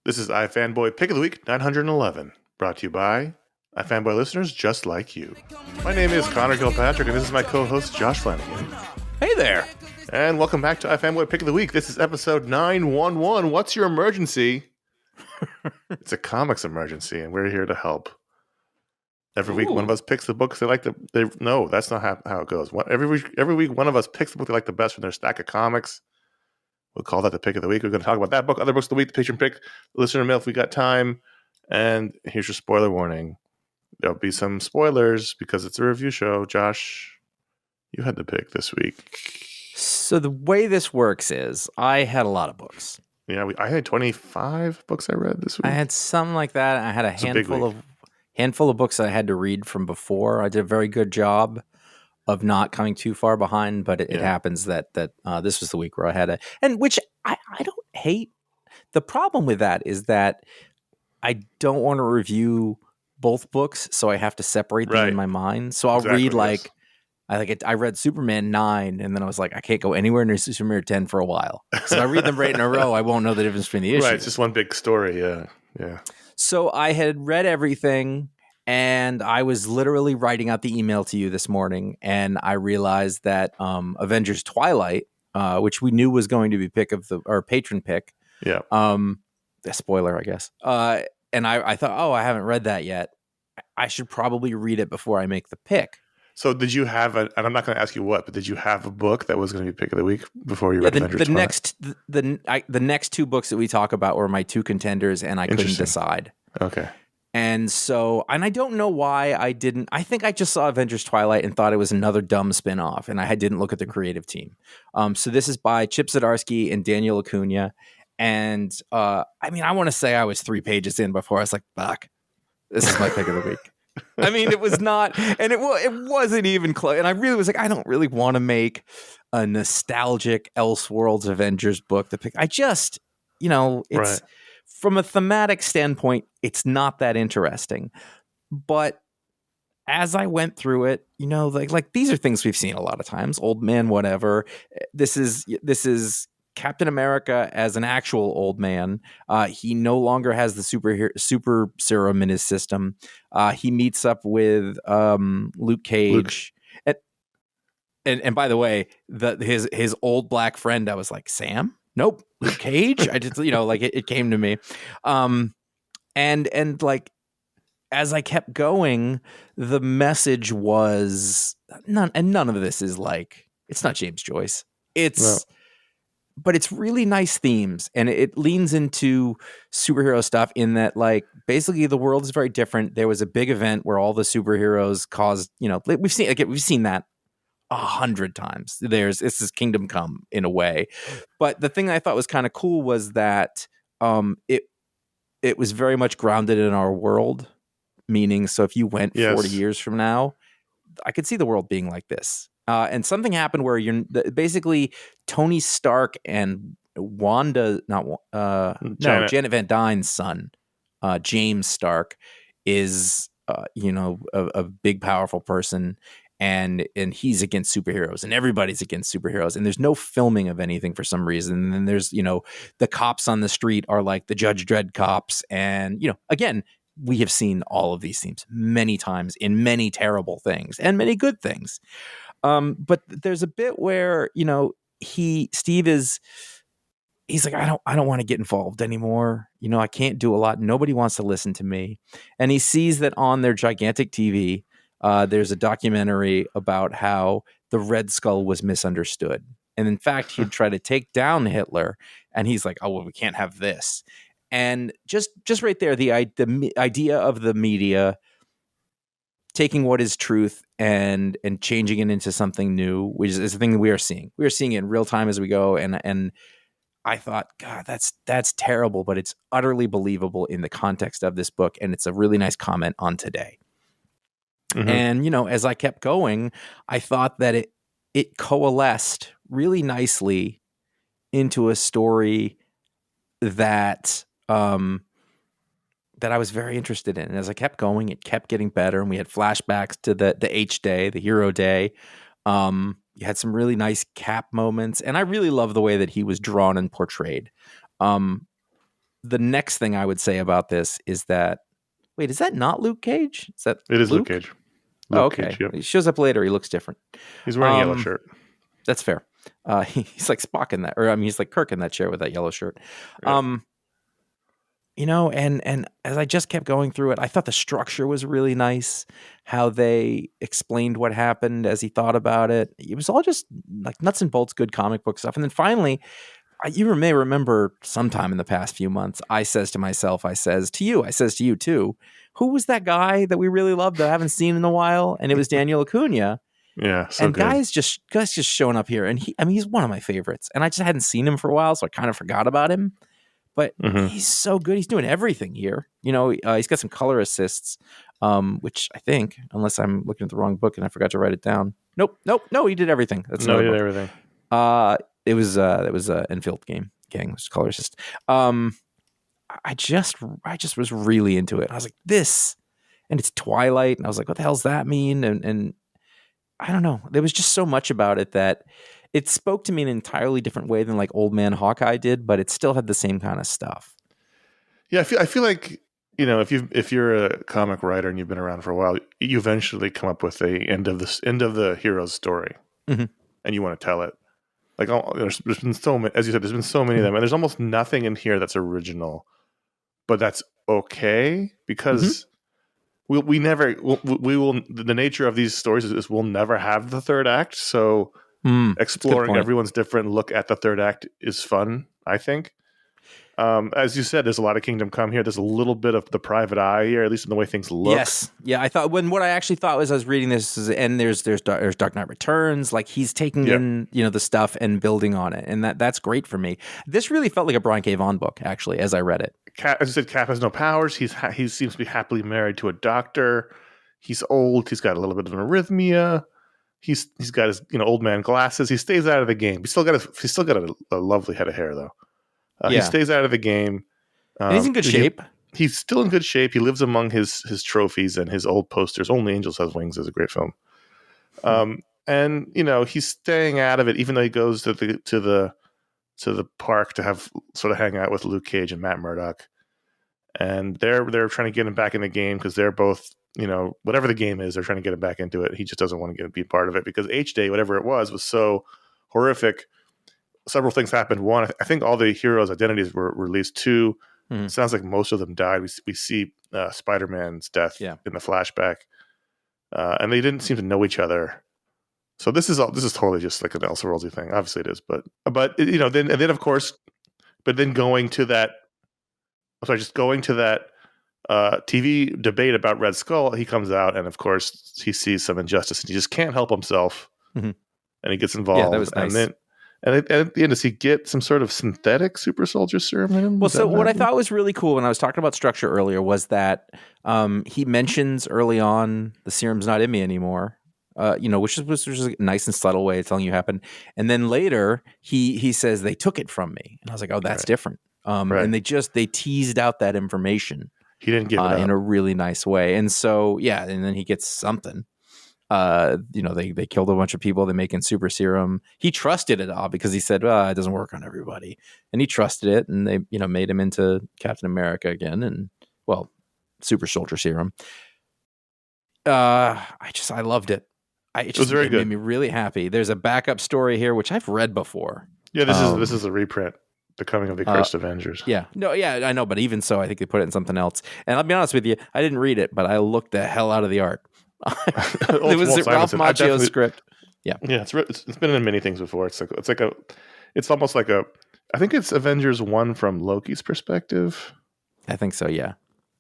This is iFanboy Pick of the Week 911, brought to you by iFanboy listeners just like you. My name is Connor Kilpatrick, and this is my co-host Josh Flanagan. Hey there! And welcome back to iFanboy Pick of the Week. This is episode 911. What's your emergency? It's a comics emergency, and we're here to help. Every week, one of us picks the books they like. No, that's not how it goes. Every week, one of us picks the book they like the best from their stack of comics. We'll call that the pick of the week. We're going to talk about that book, other books of the week, the Patron Pick, listener mail if we got time. And here's your spoiler warning. There'll be some spoilers because it's a review show. Josh, you had the pick this week. So the way this works is I had a lot of books. Yeah, I had 25 books I read this week. I had something like that. I had a handful of books that I had to read from before. I did a very good job of not coming too far behind, but it happens that this was the week where I had which I don't hate. The problem with that is that I don't want to review both books, so I have to separate them in my mind. So I'll read I read Superman 9, and then I was like, I can't go anywhere near Superman 10 for a while. So I read them right in a row. I won't know the difference between the issues. Right, it's just one big story. Yeah. So I had read everything. And I was literally writing out the email to you this morning, and I realized that Avengers Twilight, which we knew was going to be our patron pick. Yeah. A spoiler, I guess. And I thought, I haven't read that yet. I should probably read it before I make the pick. So did you have and I'm not going to ask you what, but did you have a book that was going to be pick of the week before you read Avengers Twilight? The next two books that we talk about were my two contenders, and I couldn't decide. Okay. And I don't know why I didn't. I think I just saw Avengers Twilight and thought it was another dumb spinoff, and I didn't look at the creative team. So this is by Chip Zdarsky and Daniel Acuna. And I want to say I was 3 pages in before I was like, fuck, this is my pick of the week. I mean, it was not, and it wasn't even close. And I really was like, I don't really want to make a nostalgic Elseworlds Avengers book to pick. I just, it's... Right. From a thematic standpoint, it's not that interesting. But as I went through it, like these are things we've seen a lot of times. Old man, whatever. This is Captain America as an actual old man. He no longer has the super serum in his system. He meets up with Luke Cage. And by the way, his old black friend, I was like, Sam? Nope. Luke Cage? I just, it came to me. And like, as I kept going, the message was none of this is like, it's not James Joyce. But it's really nice themes, and it leans into superhero stuff in that, like, basically the world is very different. There was a big event where all the superheroes caused, we've seen that 100 times. This is Kingdom Come in a way. But the thing I thought was kind of cool was that it was very much grounded in our world, meaning, so if you went 40 years from now, I could see the world being like this. And something happened where basically Tony Stark and Janet Van Dyne's son, James Stark, is a big powerful person. And he's against superheroes, and everybody's against superheroes, and there's no filming of anything for some reason. And then there's, the cops on the street are like the Judge Dredd cops. And, again, we have seen all of these themes many times in many terrible things and many good things. But there's a bit where, Steve he's like, I don't want to get involved anymore. I can't do a lot. Nobody wants to listen to me. And he sees that on their gigantic TV, there's a documentary about how the Red Skull was misunderstood. And in fact, he'd try to take down Hitler, and he's like, oh, well, we can't have this. And just right there, the idea of the media taking what is truth and changing it into something new, which is the thing that we are seeing. We are seeing it in real time as we go. And I thought, God, that's terrible, but it's utterly believable in the context of this book. And it's a really nice comment on today. Mm-hmm. And, as I kept going, I thought that it coalesced really nicely into a story that I was very interested in. And as I kept going, it kept getting better. And we had flashbacks to the H-Day, the Hero Day. You had some really nice Cap moments. And I really love the way that he was drawn and portrayed. the next thing I would say about this is that, wait, is that not Luke Cage? Is that It is Luke Cage. Oh, okay. Cage, yep. He shows up later. He looks different. He's wearing a yellow shirt. That's fair. He's like Spock in that, or I mean, he's like Kirk in that chair with that yellow shirt. Yeah. You know, and as I just kept going through it, I thought the structure was really nice. How they explained what happened as he thought about it. It was all just like nuts and bolts, good comic book stuff. And then finally, you may remember sometime in the past few months, I says to myself, I says to you too, who was that guy that we really loved that I haven't seen in a while? And it was Daniel Acuna. Yeah, so and good. guys just showing up here, and he's one of my favorites. And I just hadn't seen him for a while, so I kind of forgot about him. But he's so good. He's doing everything here. You know, he's got some color assists, which I think, unless I'm looking at the wrong book and I forgot to write it down. Nope. He did everything. That's he did book. everything. It was Enfield gang, which is color assist. I just was really into it. I was like, this, and it's Twilight, and I was like, what the hell's that mean? And I don't know. There was just so much about it that it spoke to me in an entirely different way than like Old Man Hawkeye did, but it still had the same kind of stuff. Yeah, I feel like, you know, if you're a comic writer and you've been around for a while, you eventually come up with the end of the hero's story, and you want to tell it. Like, there's been so many, as you said, there's been so many of them, and there's almost nothing in here that's original, but that's okay because we will. The nature of these stories is we'll never have the third act, so exploring everyone's different look at the third act is fun, I think. As you said, there's a lot of Kingdom Come here. There's a little bit of the Private Eye here, at least in the way things look. Yes, yeah. I thought what I actually thought was I was reading this, and there's Dark Knight Returns. Like he's taking in the stuff and building on it, and that's great for me. This really felt like a Brian K. Vaughan book, actually, as I read it. As you said, Cap has no powers. He seems to be happily married to a doctor. He's old. He's got a little bit of an arrhythmia. He's got his old man glasses. He stays out of the game. He's still got a lovely head of hair though. He stays out of the game. And he's in good shape. He's still in good shape. He lives among his trophies and his old posters. Only Angels Has Wings is a great film. And he's staying out of it, even though he goes to the park to have sort of hang out with Luke Cage and Matt Murdock. And they're trying to get him back in the game because they're both, whatever the game is, they're trying to get him back into it. He just doesn't want to be part of it because H-Day, whatever it was so horrific. Several things happened. One, I think all the heroes' identities were released. Two, it sounds like most of them died. We see Spider-Man's death in the flashback, and they didn't seem to know each other. So this is totally just like an Elseworldsy thing. Obviously, it is, but then of course, but then going to that TV debate about Red Skull, he comes out, and of course, he sees some injustice, and he just can't help himself, and he gets involved. Yeah, that was nice. And at the end, does he get some sort of synthetic super soldier serum in him? Well, so what I thought was really cool when I was talking about structure earlier was that he mentions early on the serum's not in me anymore, which was a nice and subtle way of telling you happened. And then later he says they took it from me, and I was like, oh, that's different. And they teased out that information. He didn't give it up in a really nice way, and so and then he gets something. They killed a bunch of people. They make in super serum. He trusted it all because he said, well, it doesn't work on everybody. And he trusted it. And they, made him into Captain America again. And super soldier serum. I loved it. It was very good. Made me really happy. There's a backup story here, which I've read before. Yeah. This is a reprint. The Coming of the Cursed Avengers. Yeah. No, yeah, I know. But even so, I think they put it in something else. And I'll be honest with you, I didn't read it, but I looked the hell out of the art. It was Ralph Macchio's script. Yeah, it's been in many things before. It's almost like I think it's Avengers 1 from Loki's perspective. I think so. Yeah,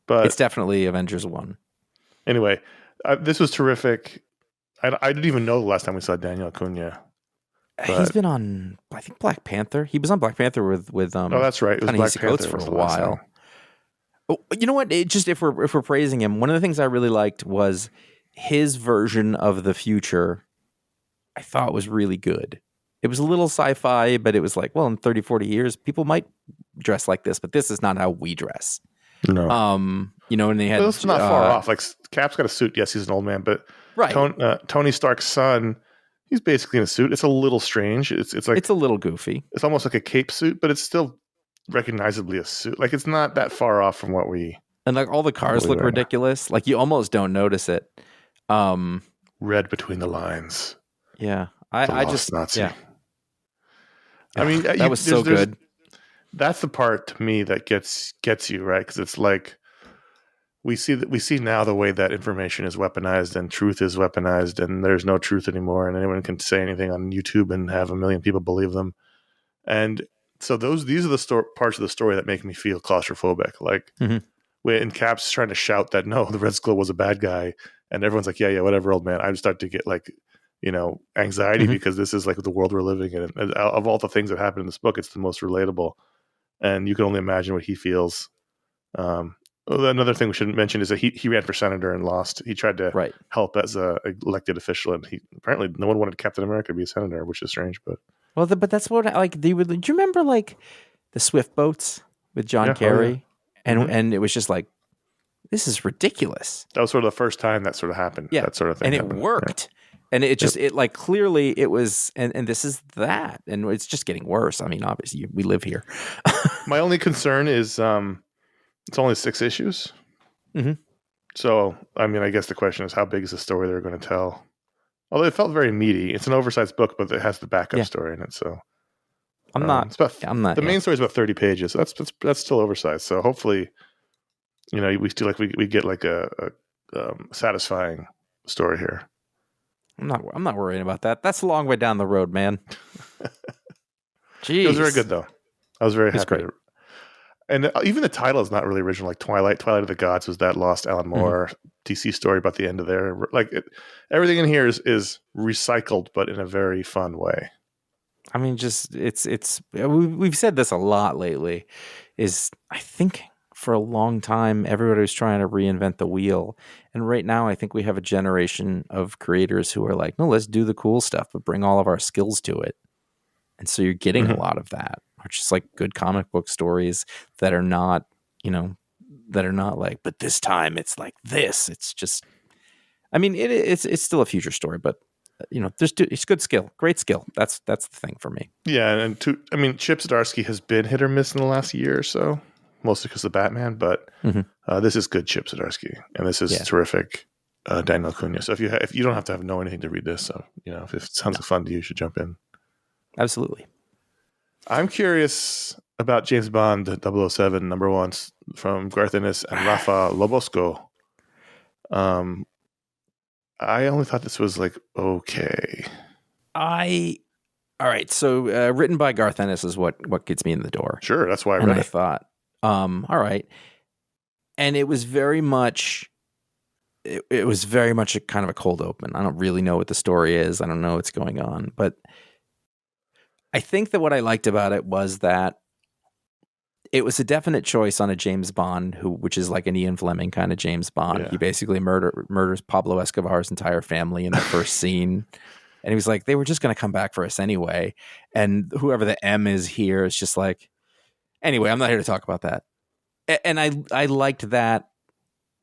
but it's definitely Avengers 1. Anyway, this was terrific. I didn't even know the last time we saw Daniel Acuna. He's been on, I think, Black Panther. He was on Black Panther with oh, that's right. It was Black Panther for a while. Oh, you know what? If we're praising him, one of the things I really liked was his version of the future. I thought was really good. It was a little sci-fi, but it was like, well, in 30, 40 years, people might dress like this, but this is not how we dress. No. And they had... It's not far off. Like, Cap's got a suit. Yes, he's an old man, but Tony Stark's son, he's basically in a suit. It's a little strange. It's like... It's a little goofy. It's almost like a cape suit, but it's still recognizably a suit. Like it's not that far off from what we. And like all the cars look ridiculous. Like you almost don't notice it. Read between the lines. Yeah, I just Nazi. Yeah. I mean, that was so good. That's the part to me that gets you, right? Because it's like we see now the way that information is weaponized and truth is weaponized, and there's no truth anymore, and anyone can say anything on YouTube and have 1 million people believe them. And so these are the parts of the story that make me feel claustrophobic. Like when Cap's trying to shout that no, the Red Skull was a bad guy, and everyone's like, yeah, whatever, old man. I start to get like, anxiety because this is like the world we're living in. And of all the things that happen in this book, it's the most relatable. And you can only imagine what he feels. Another thing we should mention is that he ran for senator and lost. He tried to help as a elected official, and apparently no one wanted Captain America to be a senator, which is strange. But but that's what do you remember like the Swift boats with John Kerry, and it was just like, this is ridiculous. That was sort of the first time that sort of happened. Yeah, that sort of thing, and it worked. Yeah. And it just it like clearly it was, and this is that, and it's just getting worse. I mean, obviously we live here. My only concern is it's only 6 issues. So I mean, I guess the question is how big is the story they're going to tell? Although it felt very meaty. It's an oversized book, but it has the backup story in it. So the main story is about 30 pages. So that's still oversized. So hopefully, we still we get like a satisfying story here. I'm not worrying about that. That's a long way down the road, man. Jeez. It was very good though. I was very happy. Great. And even the title is not really original. Like Twilight of the Gods was that lost Alan Moore DC story about the end of there. Like everything in here is recycled, but in a very fun way. I mean, just we've said this a lot lately. I think for a long time everybody was trying to reinvent the wheel, and right now I think we have a generation of creators who are like, no, let's do the cool stuff, but bring all of our skills to it. And so you're getting a lot of that, which is like good comic book stories that are not, like, but this time it's like this. It's just, I mean, it's still a future story, but it's good skill, great skill. That's the thing for me. Yeah, and Chip Zdarsky has been hit or miss in the last year or so, mostly because of Batman. But this is good Chip Zdarsky, and this is terrific Daniel Acuna. So if you don't have to know anything to read this, so if it sounds fun to you, you should jump in. Absolutely. I'm curious about James Bond 007 #1 from Garth Ennis and Rafa Lobosco. I only thought this was like okay. All right. So written by Garth Ennis is what gets me in the door. Sure, that's why I read it. I thought, all right, and it was very much. It was very much a kind of a cold open. I don't really know what the story is. I don't know what's going on, but I think that what I liked about it was that it was a definite choice on a James Bond, which is like an Ian Fleming kind of James Bond. Yeah. He basically murders Pablo Escobar's entire family in the first scene. And he was like, they were just going to come back for us anyway. And whoever the M is here is just like, anyway, I'm not here to talk about that. And I liked that,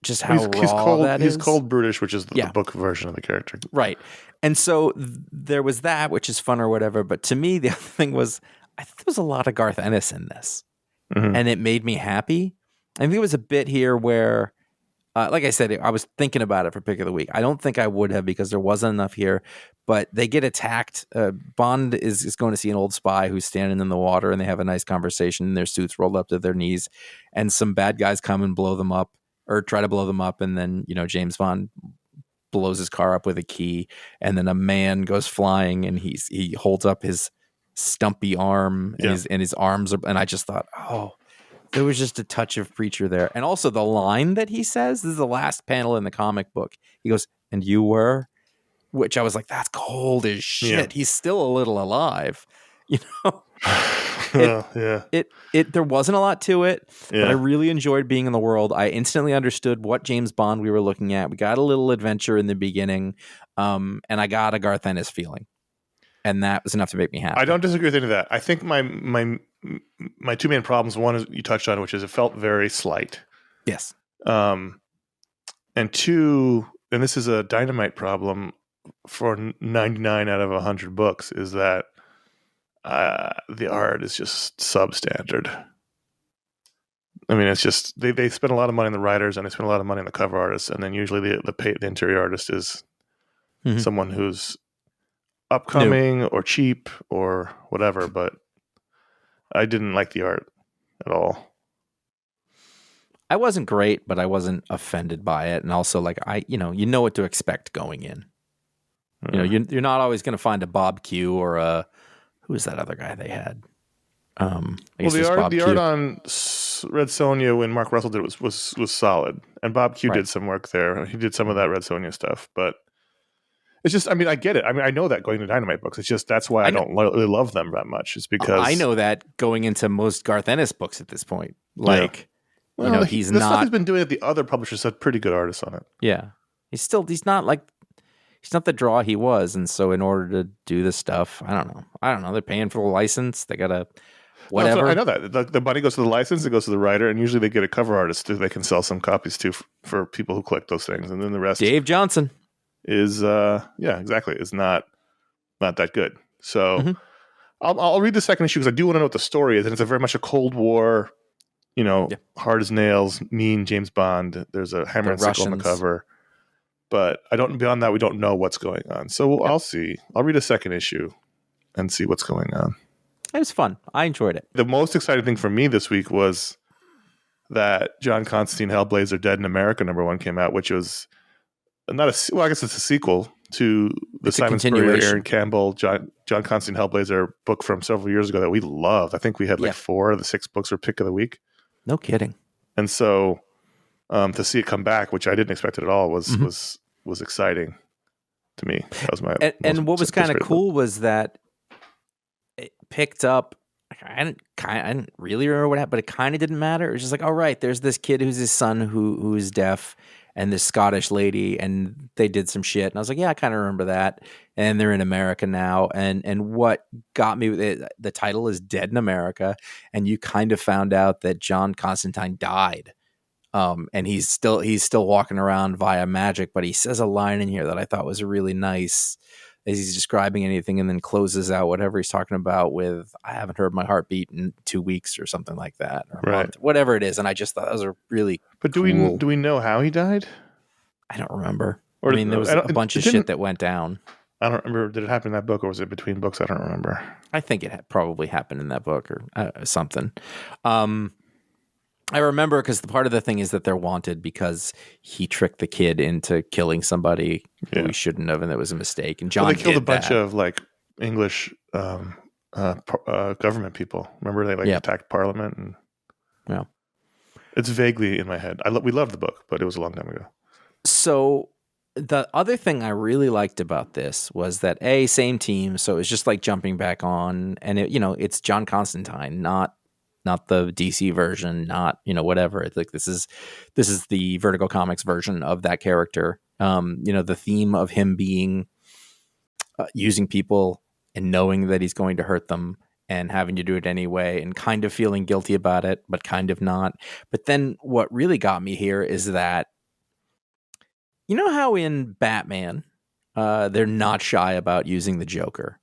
just how raw that is. He's cold brutish, which is the book version of the character. Right. And so there was that, which is fun or whatever. But to me, the other thing was, I think there was a lot of Garth Ennis in this. And it made me happy. I think there was a bit here where, like I said, I was thinking about it for Pick of the Week. I don't think I would have because there wasn't enough here. But they get attacked. Bond is going to see an old spy who's standing in the water, and they have a nice conversation in their suits rolled up to their knees. And some bad guys come and blow them up, or try to blow them up. And then, James Bond blows his car up with a key. And then a man goes flying, and he holds up his stumpy arm, and his arms are, and I just thought, oh, there was just a touch of Preacher there. And also the line that he says, this is the last panel in the comic book. He goes, and you were, which I was like, that's cold as shit. Yeah. He's still a little alive, there wasn't a lot to it, but I really enjoyed being in the world. I instantly understood what James Bond we were looking at. We got a little adventure in the beginning, and I got a Garth Ennis feeling. And that was enough to make me happy. I don't disagree with any of that. I think my two main problems, one is you touched on, which is it felt very slight. Yes. And two, and this is a dynamite problem for 99 out of 100 books, is that the art is just substandard. I mean, it's just they spend a lot of money on the writers and they spend a lot of money on the cover artists, and then usually the interior artist is someone who's upcoming or cheap or whatever. But I didn't like the art at all. I wasn't great, but I wasn't offended by it, and also like you know what to expect going in. You know, you're not always going to find a Bob Q or a who was that other guy they had. The art on Red Sonja when Mark Russell did it was solid, and Bob Q did some work there. He did some of that Red Sonja stuff, but it's just, I mean, I get it. I mean, I know that going to Dynamite books. It's just that's why I don't really love them that much. It's because I know that going into most Garth Ennis books at this point, like you know, he's the not. Stuff he's been doing at the other publishers had pretty good artists on it. Yeah, he's not the draw he was, and so in order to do this stuff, I don't know. They're paying for the license. They gotta. Whatever. No, I know that the money goes to the license, it goes to the writer, and usually they get a cover artist who they can sell some copies to for people who collect those things, and then the rest. Dave Johnson is exactly is not that good. So I'll read the second issue because I do want to know what the story is, and it's a very much a Cold War, hard as nails, mean James Bond. There's a hammer and sickle on the cover, but beyond that we don't know what's going on. So I'll see. I'll read a second issue and see what's going on. It was fun. I enjoyed it. The most exciting thing for me this week was that John Constantine Hellblazer Dead in America #1 came out, which was I guess it's a sequel to the Simon Spurrier, Aaron Campbell, John Constantine Hellblazer book from several years ago that we loved. I think we had 4 of the 6 books were pick of the week. No kidding. And so to see it come back, which I didn't expect it at all, was exciting to me. That was my and what was kind of cool was that it picked up. I didn't really remember what happened, but it kind of didn't matter. It was just like, all right, there's this kid who's his son who is deaf, and this Scottish lady, and they did some shit. And I was like, yeah, I kind of remember that. And they're in America now. And what got me with it, the title is Dead in America, and you kind of found out that John Constantine died. And he's still walking around via magic, but he says a line in here that I thought was really nice. As he's describing anything and then closes out whatever he's talking about with, I haven't heard my heartbeat in 2 weeks or something like that, or a month, whatever it is. And I just thought that was a really But do we know how he died? I don't remember. Or there was a bunch of shit that went down. I don't remember. Did it happen in that book or was it between books? I don't remember. I think it probably happened in that book or something. I remember because the part of the thing is that they're wanted because he tricked the kid into killing somebody who he shouldn't have, and it was a mistake. And John they killed a bunch of English government people. Remember they attacked Parliament, and it's vaguely in my head. We loved the book, but it was a long time ago. So the other thing I really liked about this was that same team, so it was just like jumping back on, and it's John Constantine, not the DC version, not whatever. It's like this is the Vertigo Comics version of that character. The theme of him being using people and knowing that he's going to hurt them and having to do it anyway, and kind of feeling guilty about it, but kind of not. But then what really got me here is that how in Batman they're not shy about using the Joker.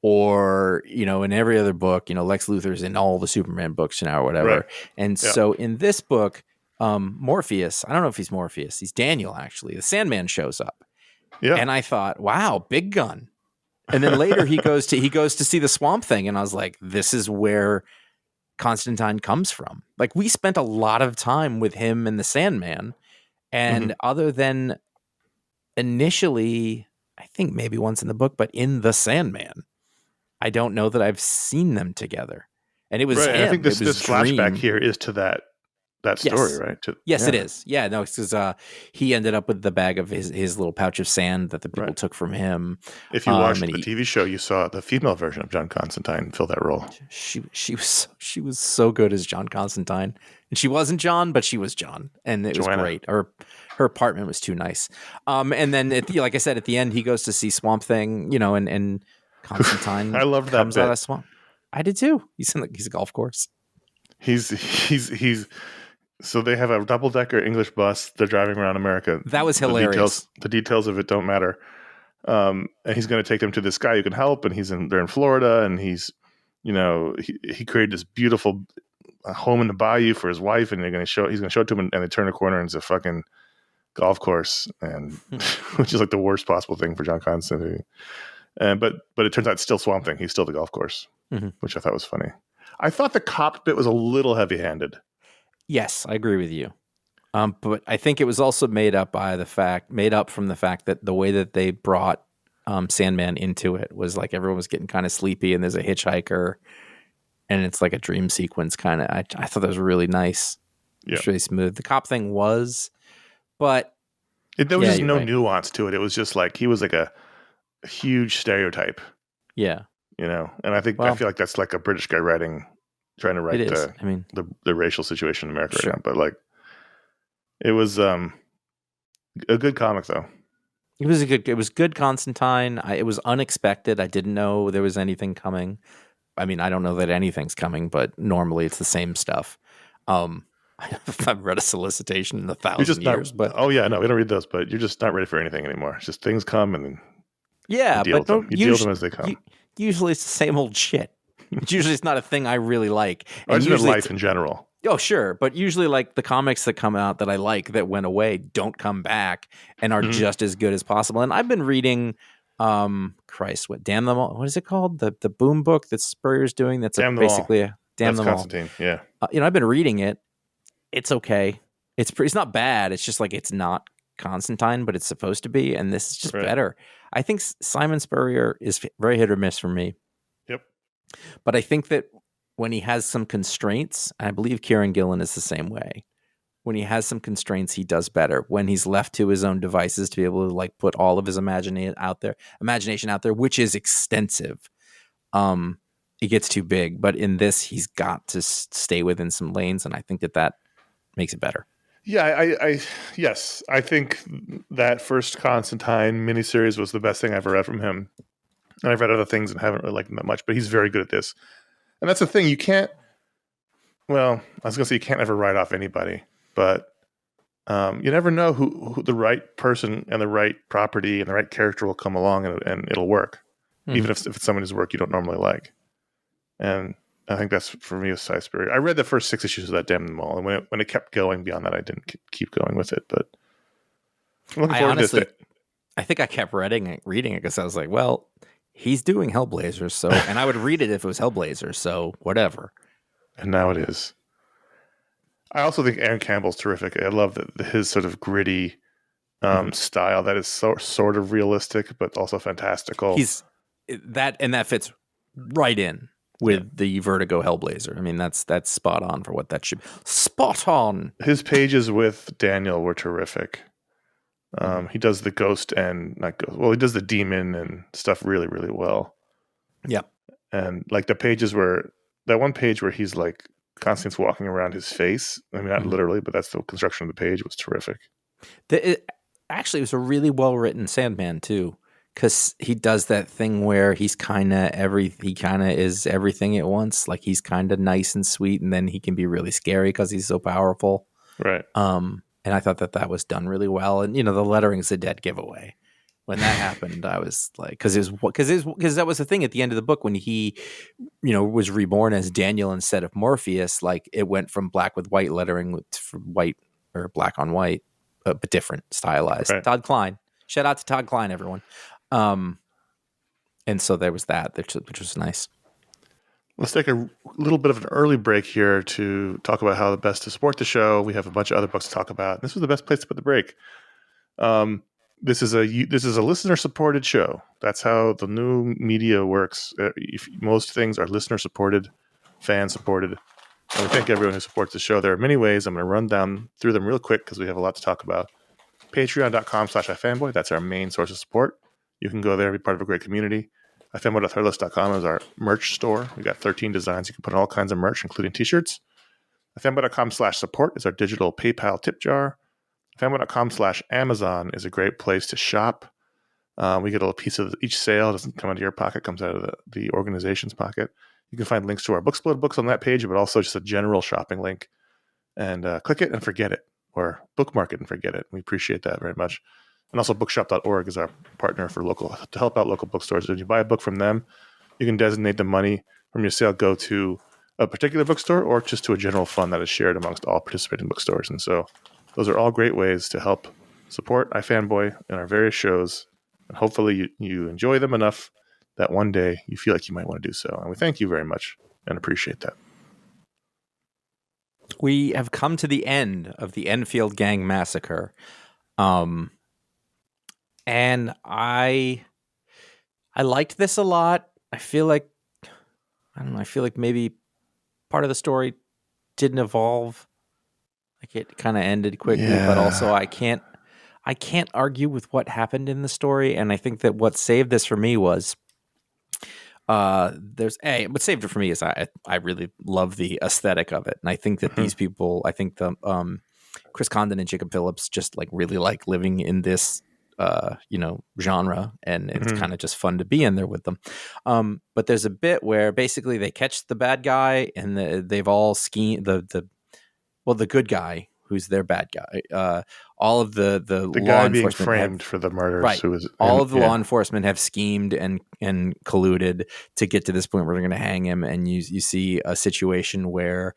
Or, in every other book, Lex Luthor's in all the Superman books now or whatever. Right. And so in this book, Morpheus, I don't know if he's Morpheus, he's Daniel actually. The Sandman shows up. Yeah. And I thought, wow, big gun. And then later he goes to see the Swamp Thing, and I was like, this is where Constantine comes from. Like, we spent a lot of time with him and the Sandman, and other than initially, I think maybe once in the book, but in the Sandman, I don't know that I've seen them together. And it was him. I think this flashback here is to that story, right? Yes, it is. Yeah, no, it's because he ended up with the bag of his little pouch of sand that the people took from him. If you watched the TV show, you saw the female version of John Constantine fill that role. She was so good as John Constantine. And she wasn't John, but she was John. And it was great. Her apartment was too nice. And then, like I said, at the end, he goes to see Swamp Thing, and Constantine. I loved that comes bit. Out of swamp. I did too. He's a golf course. He's so they have a double-decker English bus. They're driving around America. That was hilarious. The details of it don't matter. And he's going to take them to this guy who can help. And they're in Florida, and he's, he created this beautiful a home in the bayou for his wife, and he's going to show it to him, and they turn a corner and it's a fucking golf course, and which is like the worst possible thing for John Constantine. But it turns out it's still Swamp Thing. He's still the golf course, which I thought was funny. I thought the cop bit was a little heavy-handed. Yes, I agree with you. But I think it was also made up from the fact that the way that they brought Sandman into it was like everyone was getting kind of sleepy, and there's a hitchhiker, and it's like a dream sequence kind of. I thought that was really nice. Yeah. It's really smooth. The cop thing was, but there was just no nuance to it. It was just like he was like a huge stereotype. Yeah. And I feel like that's like a British guy trying to write the racial situation in America right now. But like, it was a good comic though. It was good Constantine. It was unexpected. I didn't know there was anything coming. I mean, I don't know that anything's coming, but normally it's the same stuff. I've read a solicitation in 1,000 years, but we don't read those. But you're just not ready for anything anymore. It's just things come and you deal with them as they come. Usually it's the same old shit. Usually it's not a thing I really like. Or it's usually life in general. Oh, sure. But usually like the comics that come out that I like that went away don't come back and are just as good as possible. And I've been reading, Damn Them All. What is it called? The Boom book that Spurrier's doing. That's basically a Damn Them All. Constantine, yeah. I've been reading it. It's okay. It's not bad. It's just like it's not Constantine, but it's supposed to be. And this is just better. I think Simon Spurrier is very hit or miss for me. Yep. But I think that when he has some constraints, I believe Kieran Gillen is the same way. When he has some constraints, he does better. When he's left to his own devices to be able to like put all of his imagination out there, which is extensive, it gets too big. But in this, he's got to stay within some lanes, and I think that makes it better. Yeah, yes, I think that first Constantine miniseries was the best thing I ever read from him. And I've read other things and haven't really liked him that much, but he's very good at this. And that's the thing, you can't. Well, I was going to say you can't ever write off anybody, but you never know who the right person and the right property and the right character will come along and it'll work, even if it's someone whose work you don't normally like. And I think that's for me a size spirit. I read the first 6 issues of that Damn Them All, and when it kept going beyond that, I didn't keep going with it. But I'm looking forward to this. I think I kept reading it because I was like, well, he's doing Hellblazer, so and I would read it if it was Hellblazer, so whatever. And now it is. I also think Aaron Campbell's terrific. I love his sort of gritty style that is sort of realistic, but also fantastical. That fits right in with the Vertigo Hellblazer. I mean, that's spot on for what that should be. Spot on. His pages with Daniel were terrific. He does the ghost and he does the demon and stuff really, really well. Yeah. And like the pages that one page where he's like Constantine's walking around his face. I mean, not literally, but that's the construction of the page was terrific. Actually, it was a really well written Sandman too. Because he does that thing where he kind of is everything at once. Like he's kind of nice and sweet, and then he can be really scary because he's so powerful. Right. And I thought that was done really well. And the lettering is a dead giveaway. When that happened, I was like, because that was the thing at the end of the book when he, was reborn as Daniel instead of Morpheus. Like it went from black with white lettering to white or black on white, but different, stylized. Right. Todd Klein. Shout out to Todd Klein, everyone. And so there was that, which was nice. Let's take a little bit of an early break here to talk about how best to support the show. We have a bunch of other books to talk about. This was the best place to put the break. This is a listener supported show. That's how the new media works. Most things are listener supported, fan supported. And we thank everyone who supports the show. There are many ways. I'm going to run down through them real quick because we have a lot to talk about. Patreon.com/iFanboy. That's our main source of support. You can go there, be part of a great community. iFanboy.threadless.com is our merch store. We got 13 designs. You can put on all kinds of merch, including t-shirts. iFanboy.com/support is our digital PayPal tip jar. iFanboy.com/Amazon is a great place to shop. We get a little piece of each sale. It doesn't come out of your pocket, it comes out of the organization's pocket. You can find links to our Booksplode books on that page, but also just a general shopping link. And click it and forget it, or bookmark it and forget it. We appreciate that very much. And also bookshop.org is our partner to help out local bookstores. If you buy a book from them, you can designate the money from your sale go to a particular bookstore or just to a general fund that is shared amongst all participating bookstores. And so those are all great ways to help support iFanboy and our various shows. And hopefully you enjoy them enough that one day you feel like you might want to do so. And we thank you very much and appreciate that. We have come to the end of the Enfield Gang Massacre. And I liked this a lot. I feel like maybe part of the story didn't evolve. Like it kind of ended quickly, but also I can't argue with what happened in the story. And I think that what saved this for me was what saved it for me is I really love the aesthetic of it. And I think that these people, I think the Chris Condon and Jacob Phillips just like really like living in this genre, and it's kind of just fun to be in there with them. But there's a bit where basically they catch the bad guy and they've all schemed the good guy who's their bad guy. All of the law guy being enforcement framed for the murders. Right. All of the law enforcement have schemed and colluded to get to this point where they're going to hang him. And you see a situation where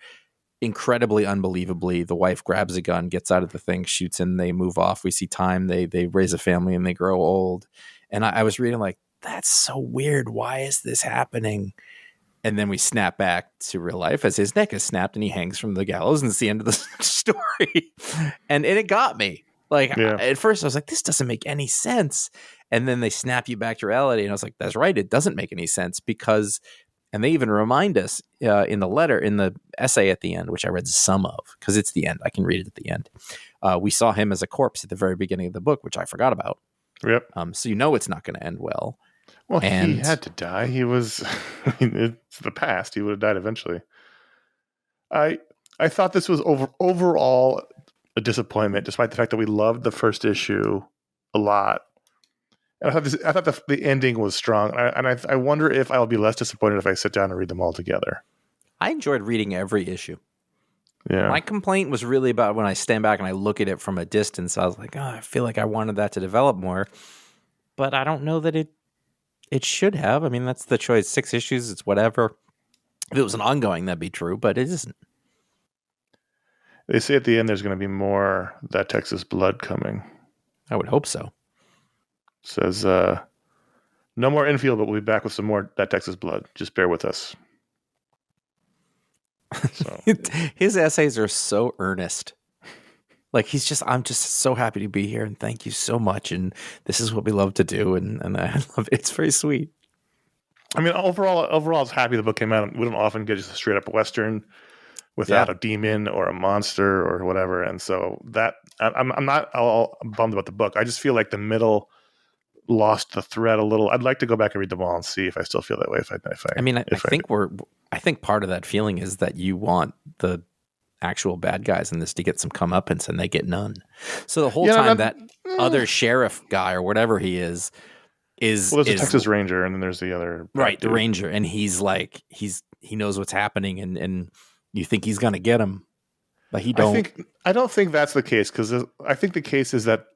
incredibly unbelievably the wife grabs a gun, gets out of the thing, shoots him, they move off. We see time, they raise a family and they grow old. And I was reading like, that's so weird. Why is this happening? And then we snap back to real life as his neck is snapped and he hangs from the gallows, and it's the end of the story. And it got me. Like at first I was like, this doesn't make any sense. And then they snap you back to reality. And I was like, that's right. It doesn't make any sense because, and they even remind us in the essay at the end, which I read some of because it's the end. I can read it at the end. We saw him as a corpse at the very beginning of the book, which I forgot about. Yep. So it's not going to end well. Well, he had to die. He was, it's the past. He would have died eventually. I thought this was overall a disappointment, despite the fact that we loved the first issue a lot. And I thought the ending was strong. And I wonder if I'll be less disappointed if I sit down and read them all together. I enjoyed reading every issue. Yeah. My complaint was really about when I stand back and I look at it from a distance, I was like, I feel like I wanted that to develop more. But I don't know that it should have. I mean, that's the choice. 6 issues, it's whatever. If it was an ongoing, that'd be true, but it isn't. They say at the end there's going to be more That Texas Blood coming. I would hope so. Says, no more Enfield, but we'll be back with some more That Texas Blood. Just bear with us. So. His essays are so earnest. Like I'm just so happy to be here and thank you so much. And this is what we love to do. And I love it. It's very sweet. I mean, overall, I was happy the book came out. We don't often get just a straight up Western without a demon or a monster or whatever. And so that I'm not all bummed about the book. I just feel like the middle lost the thread a little. I'd like to go back and read them all and see if I still feel that way. I think part of that feeling is that you want the actual bad guys in this to get some comeuppance and they get none. So the whole time that other sheriff guy or whatever he is there's a Texas Ranger and then there's the other the Ranger, and he's like he knows what's happening and you think he's gonna get him, but he don't. I don't think that's the case, because I think the case is that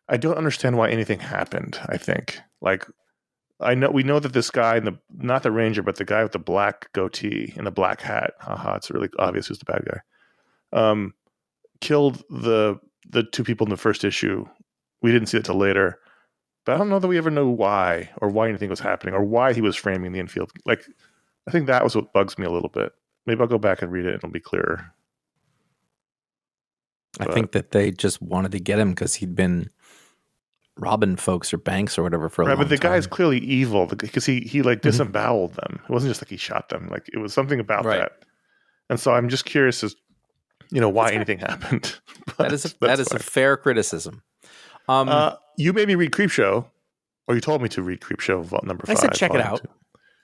I don't understand why anything happened. I think we know that this guy, not the Ranger, but the guy with the black goatee and the black hat, it's really obvious who's the bad guy, killed the 2 people in the first issue. We didn't see it till later, but I don't know that we ever know why or why anything was happening or why he was framing the Enfield. Like, I think that was what bugs me a little bit. Maybe I'll go back and read it and it'll be clearer. I think that they just wanted to get him because he'd been robbing folks or banks or whatever for a long time. But the guy's clearly evil because he like disemboweled them. It wasn't just like he shot them. Like, it was something about that. And so I'm just curious as why anything happened. That is a fair criticism. You made me read Creepshow, or you told me to read Creepshow number 5. I said check it out.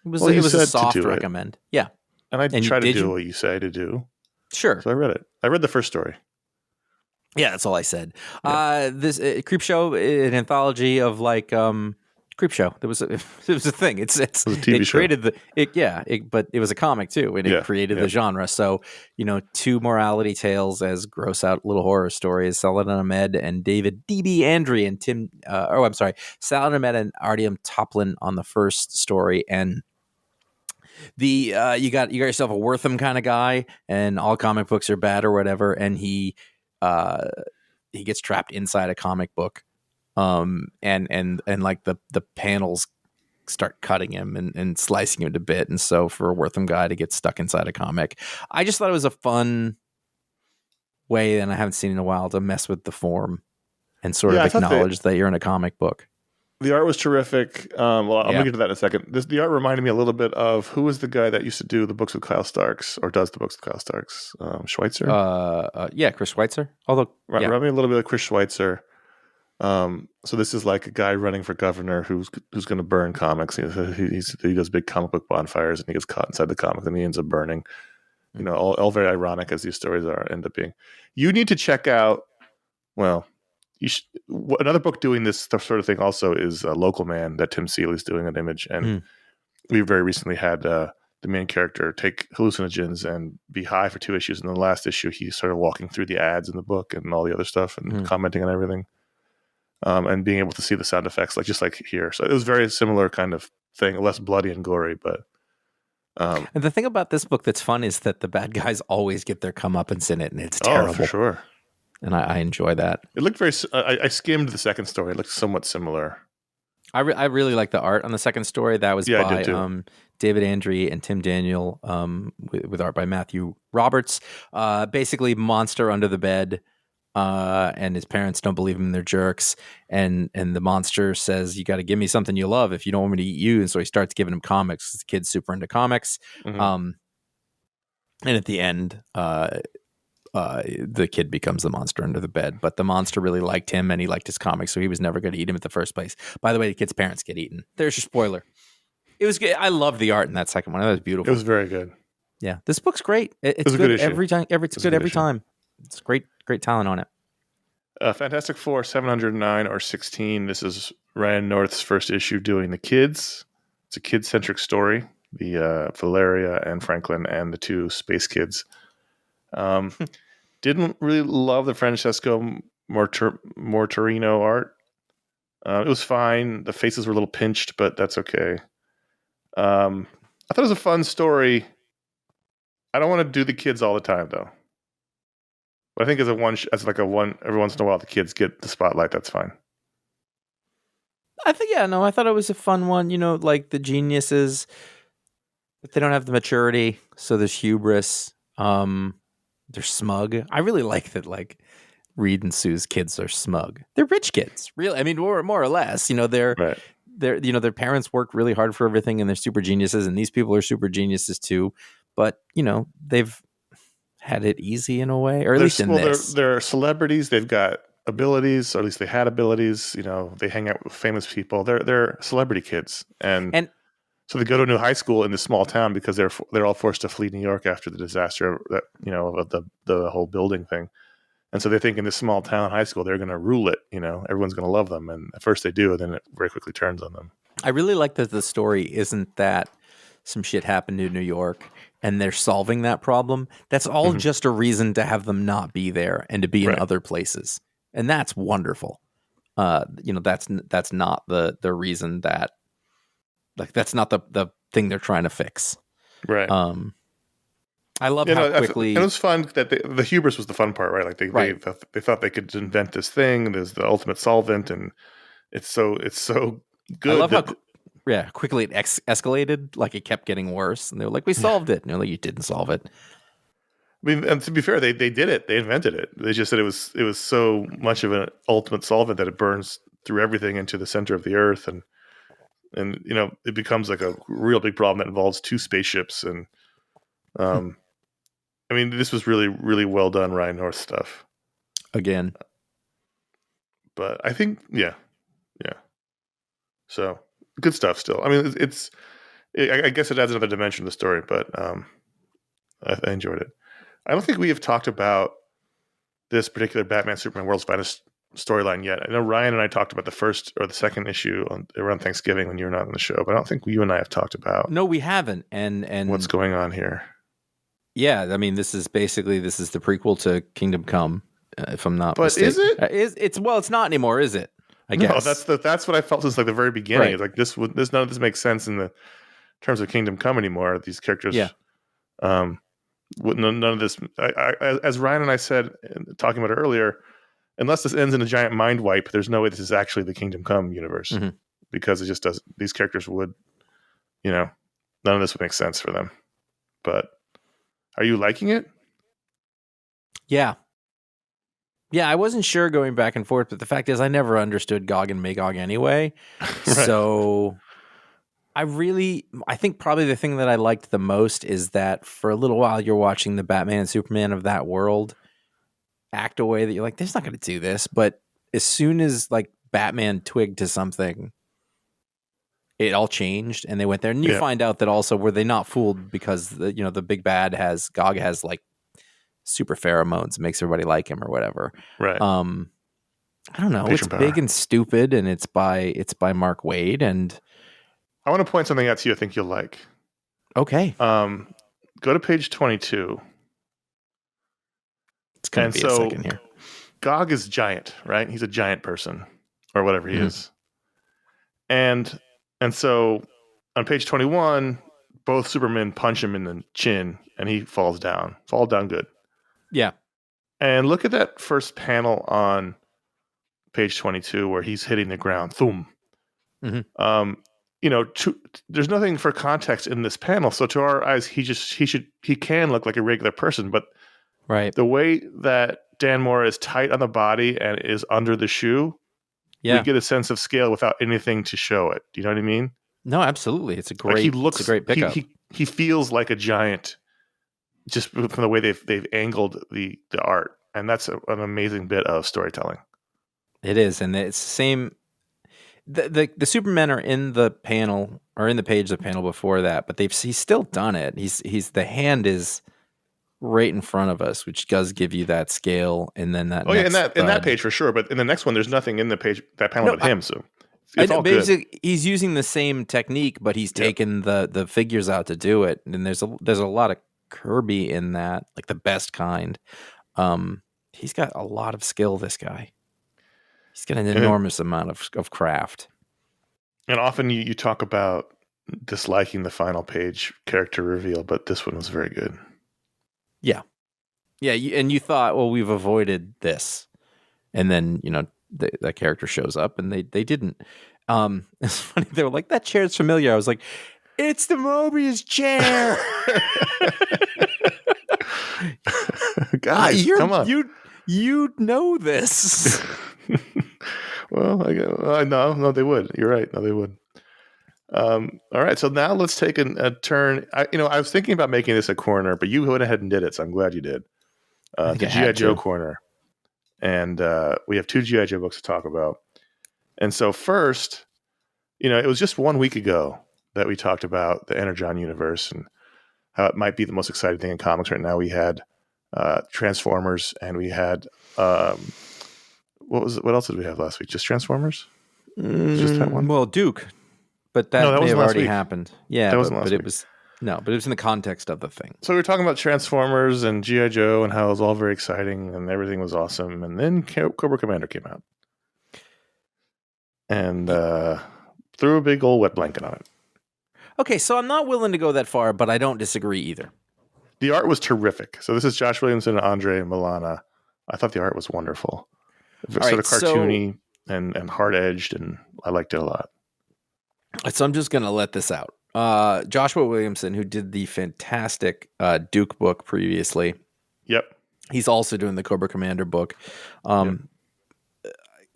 It was a soft recommend. Yeah. And I tried to do what you say to do. Sure. So I read it. I read the first story. Yeah, that's all I said. Yeah. This Creepshow, an anthology of like Creepshow. It was a thing. It was a TV show. But it was a comic too, and it created the genre. So 2 morality tales as gross out little horror stories. Saladin Ahmed and David D.B. Andry and Saladin Ahmed and Artyom Toplin on the first story, and You got yourself a Wortham kind of guy, and all comic books are bad or whatever, and he gets trapped inside a comic book, and like the panels start cutting him and slicing him to bit, and so for a Wortham guy to get stuck inside a comic, I just thought it was a fun way, and I haven't seen in a while, to mess with the form and sort of acknowledge that you're in a comic book. The art was terrific. I'm going to get to that in a second. The art reminded me a little bit of, who was the guy that used to do the books with Kyle Starks, or does the books with Kyle Starks? Schweitzer? Chris Schweitzer. Although, reminded me a little bit of Chris Schweitzer. So this is like a guy running for governor who's going to burn comics. He does big comic book bonfires, and he gets caught inside the comic, and he ends up burning. All very ironic as these stories end up being. You need to check out. Well, another book doing this sort of thing also is Local Man, that Tim Seeley's doing an Image, and we very recently had the main character take hallucinogens and be high for 2 issues, and in the last issue he started walking through the ads in the book and all the other stuff and commenting on everything, and being able to see the sound effects just like here. So it was very similar kind of thing, less bloody and gory, but and the thing about this book that's fun is that the bad guys always get their comeuppance in it, and it's terrible. Oh, for sure. And I enjoy that. It looked very. I skimmed the second story. It looked somewhat similar. I really like the art on the second story. That was by David Andre and Tim Daniel, with art by Matthew Roberts. Basically, monster under the bed, and his parents don't believe him; they're jerks. And the monster says, "You got to give me something you love if you don't want me to eat you." And so he starts giving him comics. The kid's super into comics, and at the end, the kid becomes the monster under the bed, but the monster really liked him and he liked his comics, so he was never going to eat him at the first place. By the way, the kid's parents get eaten. There's your spoiler. It was good. I love the art in that second one. That was beautiful. It was very good. Yeah, this book's great. It's good every time. It's good every time. It's great talent on it. Fantastic Four 709 or 16. This is Ryan North's first issue doing the kids. It's a kid-centric story. The Valeria and Franklin and the two space kids. Didn't really love the Francesco Mortorino art. It was fine. The faces were a little pinched, but that's okay. I thought it was a fun story. I don't want to do the kids all the time, though. But I think every once in a while the kids get the spotlight. That's fine. I thought it was a fun one. Like the geniuses, but they don't have the maturity, so there's hubris. They're smug. I really like that. Like Reed and Sue's kids are smug. They're rich kids, really. I mean, more or less. They're their parents worked really hard for everything, and they're super geniuses. And these people are super geniuses too. But they've had it easy in a way, or at least in this. They're celebrities. They've got abilities, or at least they had abilities. They hang out with famous people. They're celebrity kids, and so they go to a new high school in this small town because they're all forced to flee New York after the disaster that of the whole building thing, and so they think in this small town high school they're going to rule it. Everyone's going to love them, and at first they do, and then it very quickly turns on them. I really like that the story isn't that some shit happened in New York and they're solving that problem. That's all just a reason to have them not be there and to be in other places, and that's wonderful. That's not the reason that. Like that's not the thing they're trying to fix. Right. I love how quickly. It was fun that the hubris was the fun part, right? Like they thought they could invent this thing. There's the ultimate solvent, and it's so good. I love how quickly it escalated. Like it kept getting worse, and they were like, "We solved it." And they're like, "You didn't solve it." I mean, and to be fair, they did it. They invented it. They just said it was so much of an ultimate solvent that it burns through everything into the center of the earth, and it becomes like a real big problem that involves two spaceships. And I mean, this was really, really well done Ryan North stuff. Again. But I think, yeah. So good stuff still. I mean, I guess it adds another dimension to the story, but I enjoyed it. I don't think we have talked about this particular Batman Superman World's Finest storyline yet. I know Ryan and I talked about the first or the second issue around Thanksgiving when you were not on the show, but I don't think you and I have talked about. No, we haven't. And what's going on here? Yeah, I mean, this is the prequel to Kingdom Come, if I'm not mistaken. But is it? It's not anymore, is it? I guess. No, that's what I felt since like the very beginning. Right. It's like this none of this makes sense in terms of Kingdom Come anymore. These characters, Yeah. None of this. As Ryan and I said, talking about it earlier, unless this ends in a giant mind wipe, there's no way this is actually the Kingdom Come universe, because it just doesn't. These characters would, none of this would make sense for them. But are you liking it? Yeah. Yeah, I wasn't sure going back and forth, but the fact is I never understood Gog and Magog anyway. Right. So I think probably the thing that I liked the most is that for a little while you're watching the Batman and Superman of that world act a way that you're like, they're not going to do this. But as soon as like Batman twigged to something, it all changed and they went there. And you find out that also were they not fooled because the big bad Gog has like super pheromones, makes everybody like him or whatever. Right. I don't know. It's big and stupid, and it's by Mark Waid. And I want to point something out to you I think you'll like. Okay. Go to page 22. It's going to be a second here. Gog is giant, right? He's a giant person or whatever he is. And so on page 21, both Supermen punch him in the chin and he falls down. Fall down good. Yeah. And look at that first panel on page 22 where he's hitting the ground. Thum. There's nothing for context in this panel. So to our eyes, he can look like a regular person, but the way that Dan Moore is tight on the body and is under the shoe, we get a sense of scale without anything to show it. Do you know what I mean? No, absolutely. It's a great pickup. He feels like a giant just from the way they've angled the art. And that's an amazing bit of storytelling. It is. And it's the same. The Supermen are in the panel or in the page of the panel before that, but he's still done it. He's the hand is right in front of us, which does give you that scale. And then that. In that page for sure. But in the next one, there's nothing in that panel but him. So it's all good. He's using the same technique, but he's taken the figures out to do it. And there's a lot of Kirby in that, like the best kind. He's got a lot of skill, this guy. He's got an enormous amount of craft. And often you talk about disliking the final page character reveal, but this one was very good. Yeah. Yeah, and you thought, well, we've avoided this. And then, that character shows up, and they didn't. It's funny. They were like, that chair's familiar. I was like, it's the Mobius chair. Guys, come on. You know this. Well, no, they would. You're right. No, they would. All right. So now let's take a turn. I was thinking about making this a corner, but you went ahead and did it. So I'm glad you did. The G.I. Joe corner. And we have two G.I. Joe books to talk about. And so first, it was just 1 week ago that we talked about the Energon universe and how it might be the most exciting thing in comics right now. We had Transformers, and we had what else did we have last week? Just Transformers? Just that one? Well, Duke, but that may have already happened. Yeah, that wasn't last week. It was but it was in the context of the thing. So we were talking about Transformers and G.I. Joe and how it was all very exciting and everything was awesome. And then Cobra Commander came out and threw a big old wet blanket on it. Okay, so I'm not willing to go that far, but I don't disagree either. The art was terrific. So this is Josh Williamson and Andre Milana. I thought the art was wonderful. It was sort of cartoony and hard-edged, and I liked it a lot. So I'm just going to let this out. Joshua Williamson, who did the fantastic Duke book previously. Yep. He's also doing the Cobra Commander book.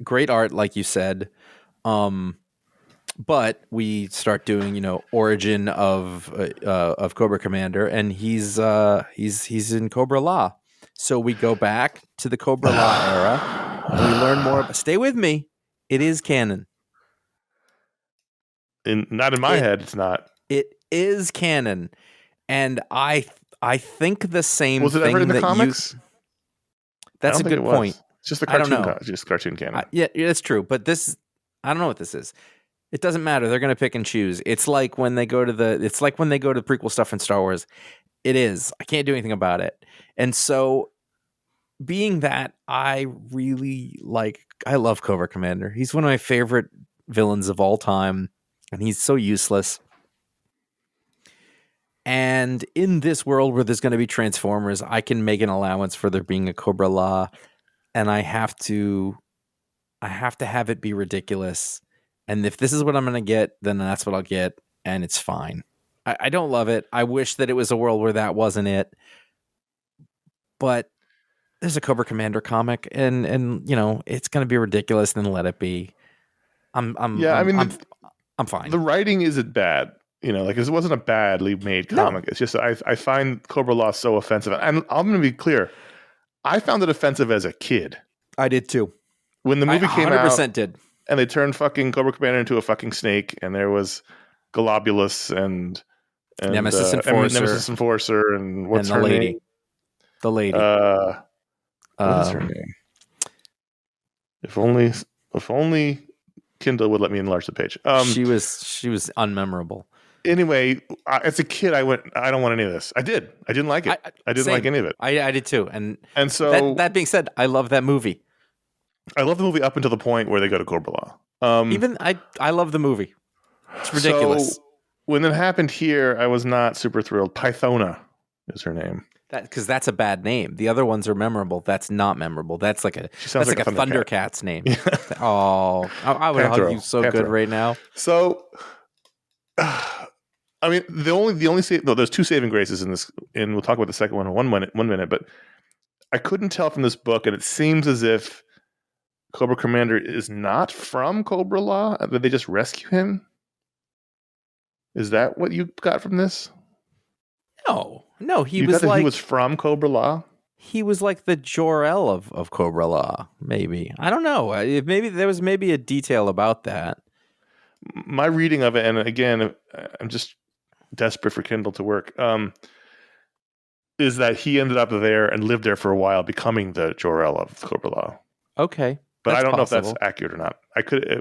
Great art, like you said. But we start doing, origin of Cobra Commander, and he's in Cobra Law. So we go back to the Cobra Law era, and we learn more. Stay with me. It is canon. Not in my head, it's not. It is canon, and I think the same. Was it thing ever in the that comics? That's a good point. It's just the cartoon. Just cartoon canon. Yeah, that's true. But this, I don't know what this is. It doesn't matter. They're going to pick and choose. It's like when they go to prequel stuff in Star Wars. It is. I can't do anything about it. And so, being that, I love Cobra Commander. He's one of my favorite villains of all time, and he's so useless. And in this world where there's going to be Transformers, I can make an allowance for there being a Cobra Law, and I have to have it be ridiculous. And if this is what I'm going to get, then that's what I'll get, and it's fine. I don't love it. I wish that it was a world where that wasn't it. But there's a Cobra Commander comic, and it's going to be ridiculous. Then let it be. I'm fine. The writing isn't bad. It wasn't a badly made comic. No. It's just I find Cobra Law so offensive, and I'm going to be clear. I found it offensive as a kid. I did too. When the movie came 100% out, did. And they turned fucking Cobra Commander into a fucking snake, and there was Globulus and Nemesis Enforcer, and what's her name? The lady. What is her name? If only Kindle would let me enlarge the page. She was unmemorable. Anyway, as a kid, I don't want any of this. I did. I didn't like it. I didn't like any of it. I did too. And so that being said, I love that movie. I love the movie up until the point where they go to Cobra Law. Even I love the movie. It's ridiculous. So when it happened here, I was not super thrilled. Pythona is her name. Because that's a bad name. The other ones are memorable. That's not memorable. That's like a Thundercat's name. Yeah. Oh, I would hug you so good right now. So, I mean, there's two saving graces in this, and we'll talk about the second one in one minute. But I couldn't tell from this book, and it seems as if Cobra Commander is not from Cobra Law. Did they just rescue him? Is that what you got from this? No, he was from Cobra Law. He was like the Jor-El of Cobra Law, maybe. I don't know. Maybe there was a detail about that. My reading of it, and again, I'm just desperate for Kindle to work, is that he ended up there and lived there for a while, becoming the Jor-El of Cobra Law. Okay. But I don't know if that's accurate or not.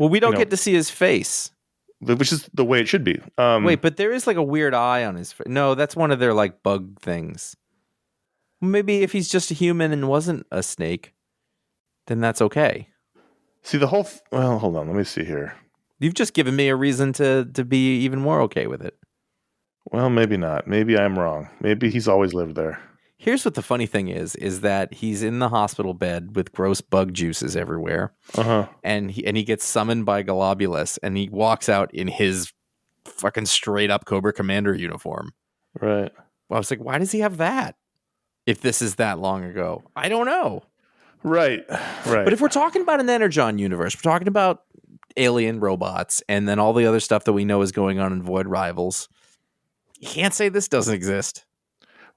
We don't get to see his face. Which is the way it should be. Wait, but there is like a weird eye on his face. No, that's one of their like bug things. Maybe if he's just a human and wasn't a snake, then that's okay. See, well, hold on. Let me see here. You've just given me a reason to be even more okay with it. Well, maybe not. Maybe I'm wrong. Maybe he's always lived there. Here's what the funny thing is that he's in the hospital bed with gross bug juices everywhere. Uh-huh. And he gets summoned by Globulus, and he walks out in his fucking straight up Cobra Commander uniform. Right. Well, I was like, why does he have that? If this is that long ago, I don't know. Right. But if we're talking about an Energon universe, we're talking about alien robots, and then all the other stuff that we know is going on in Void Rivals. You can't say this doesn't exist.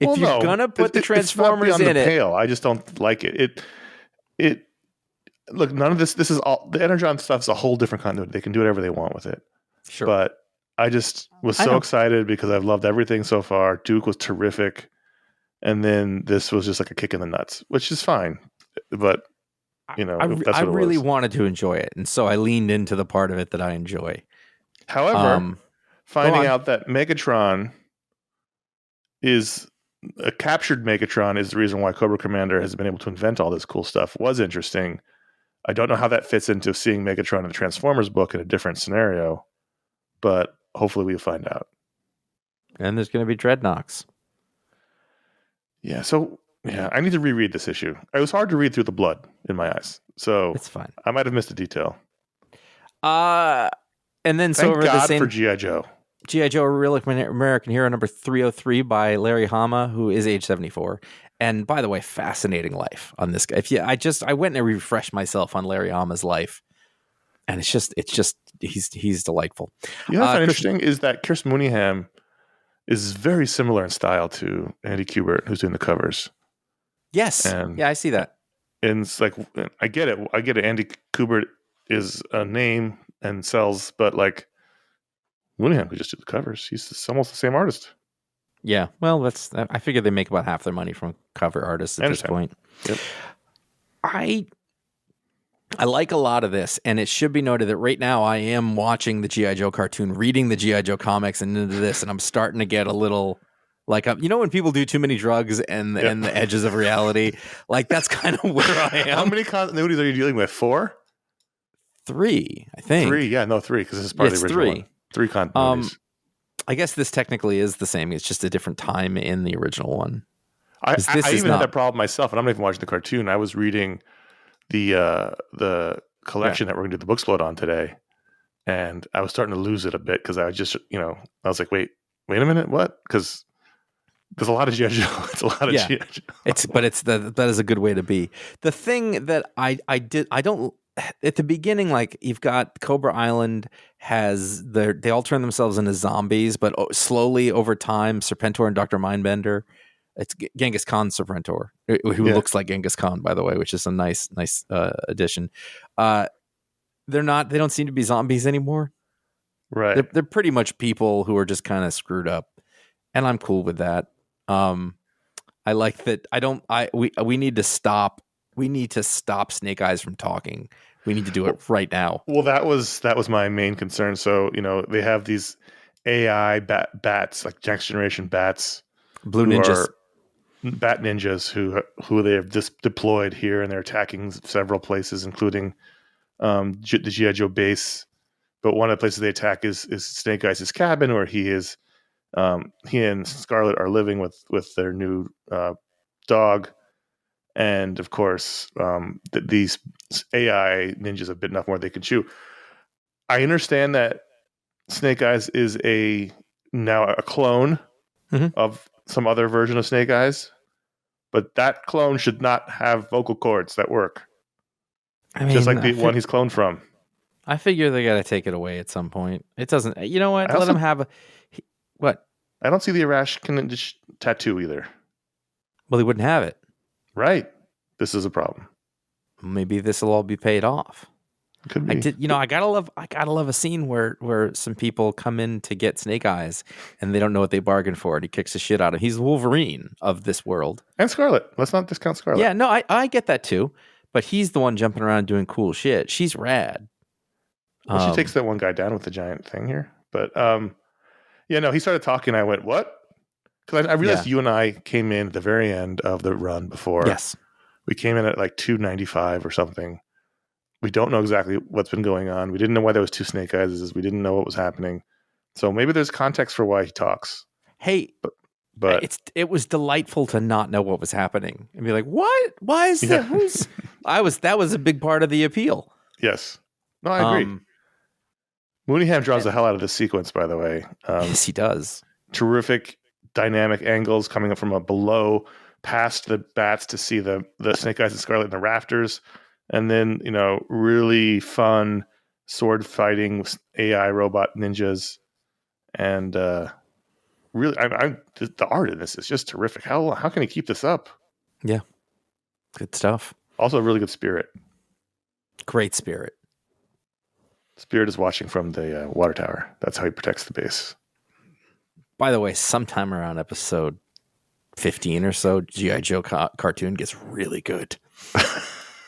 If you're gonna put the Transformers in it, pale. I just don't like it. It look, none of this. This is all the Energon stuff's a whole different continuity. They can do whatever they want with it. Sure. But I just was so excited because I've loved everything so far. Duke was terrific, and then this was just like a kick in the nuts, which is fine. But that's what I really was. wanted to enjoy it, and so I leaned into the part of it that I enjoy. However, finding out that Megatron is a captured Megatron is the reason why Cobra Commander has been able to invent all this cool stuff was interesting. I don't know how that fits into seeing Megatron in the Transformers book in a different scenario, but hopefully we'll find out. And there's going to be Dreadnoks. Yeah, I need to reread this issue. It was hard to read through the blood in my eyes, so it's fine. I might have missed a detail. And then Thank over God the same for G.I. Joe. G.I. Joe, Real American Hero number 303 by Larry Hama, who is age 74. And by the way, fascinating life on this guy. I went and refreshed myself on Larry Hama's life, and it's just he's delightful. You know what's interesting is that Chris Mooneyham is very similar in style to Andy Kubert, who's doing the covers. Yes, I see that. And it's like I get it. Andy Kubert is a name and sells, but like Mooneyham could just do the covers. He's almost the same artist. Yeah, well, I figure they make about half their money from cover artists at this point. Yep. I like a lot of this, and it should be noted that right now I am watching the G.I. Joe cartoon, reading the G.I. Joe comics, and into this, and I'm starting to get a little like, when people do too many drugs and the edges of reality, like that's kind of where I am. How many continuities are you dealing with? 4? 3, I think. 3, yeah, no, 3, because this is part of the original one. 3 continuities. I guess this technically is the same. It's just a different time in the original one. I This is even had not. that problem myself, and I'm not even watching the cartoon. I was reading the collection that we're going to do the book split on today, and I was starting to lose it a bit because I just, I was like, wait a minute, what? Because there's a lot of G.I. Joe. It's a lot of G.I. Joe. That is a good way to be. The thing that I don't at the beginning, like you've got Cobra Island they all turn themselves into zombies, but slowly over time, Serpentor and Dr. Mindbender, it's Genghis Khan Serpentor, who looks like Genghis Khan, by the way, which is a nice addition. They don't seem to be zombies anymore. Right. They're pretty much people who are just kind of screwed up, and I'm cool with that. I like that. We need to stop. We need to stop Snake Eyes from talking. We need to do it right now. Well, that was my main concern. So, they have these AI bats, like next generation bats, Blue ninjas, bat ninjas who they have deployed here, and they're attacking several places, including the G.I. Joe base. But one of the places they attack is Snake Eyes' cabin, where he and Scarlet are living with their new dog. And of course, these AI ninjas have bitten off more than they can chew. I understand that Snake Eyes is now a clone of some other version of Snake Eyes, but that clone should not have vocal cords that work. I mean, just like the one he's cloned from. I figure they got to take it away at some point. It doesn't. You know what? Let him have what? I don't see the Arash tattoo either. Well, he wouldn't have it. Right. This is a problem. Maybe this will all be paid off. Could be. I gotta love a scene where some people come in to get Snake Eyes and they don't know what they bargained for, and he kicks the shit out of him. He's the Wolverine of this world. And Scarlet. Let's not discount Scarlet. Yeah, no, I get that too. But he's the one jumping around doing cool shit. She's rad. Well, she takes that one guy down with the giant thing here. But he started talking. I went, what? Because I realized you and I came in at the very end of the run before. Yes. We came in at like 295 or something. We don't know exactly what's been going on. We didn't know why there was two Snake Eyes. We didn't know what was happening. So maybe there's context for why he talks. Hey, but it was delightful to not know what was happening and be like, what? Why is that? That was a big part of the appeal. Yes. No, I agree. Mooneyham draws the hell out of this sequence, by the way. Yes, he does. Terrific dynamic angles coming up from below, past the bats to see the Snake Eyes and Scarlet in the rafters, and then really fun sword fighting with AI robot ninjas, and really, the art in this is just terrific. How can he keep this up? Yeah, good stuff. Also, a really good Spirit. Great Spirit. Spirit is watching from the water tower. That's how he protects the base. By the way, sometime around episode 15 or so, G.I. Joe cartoon gets really good.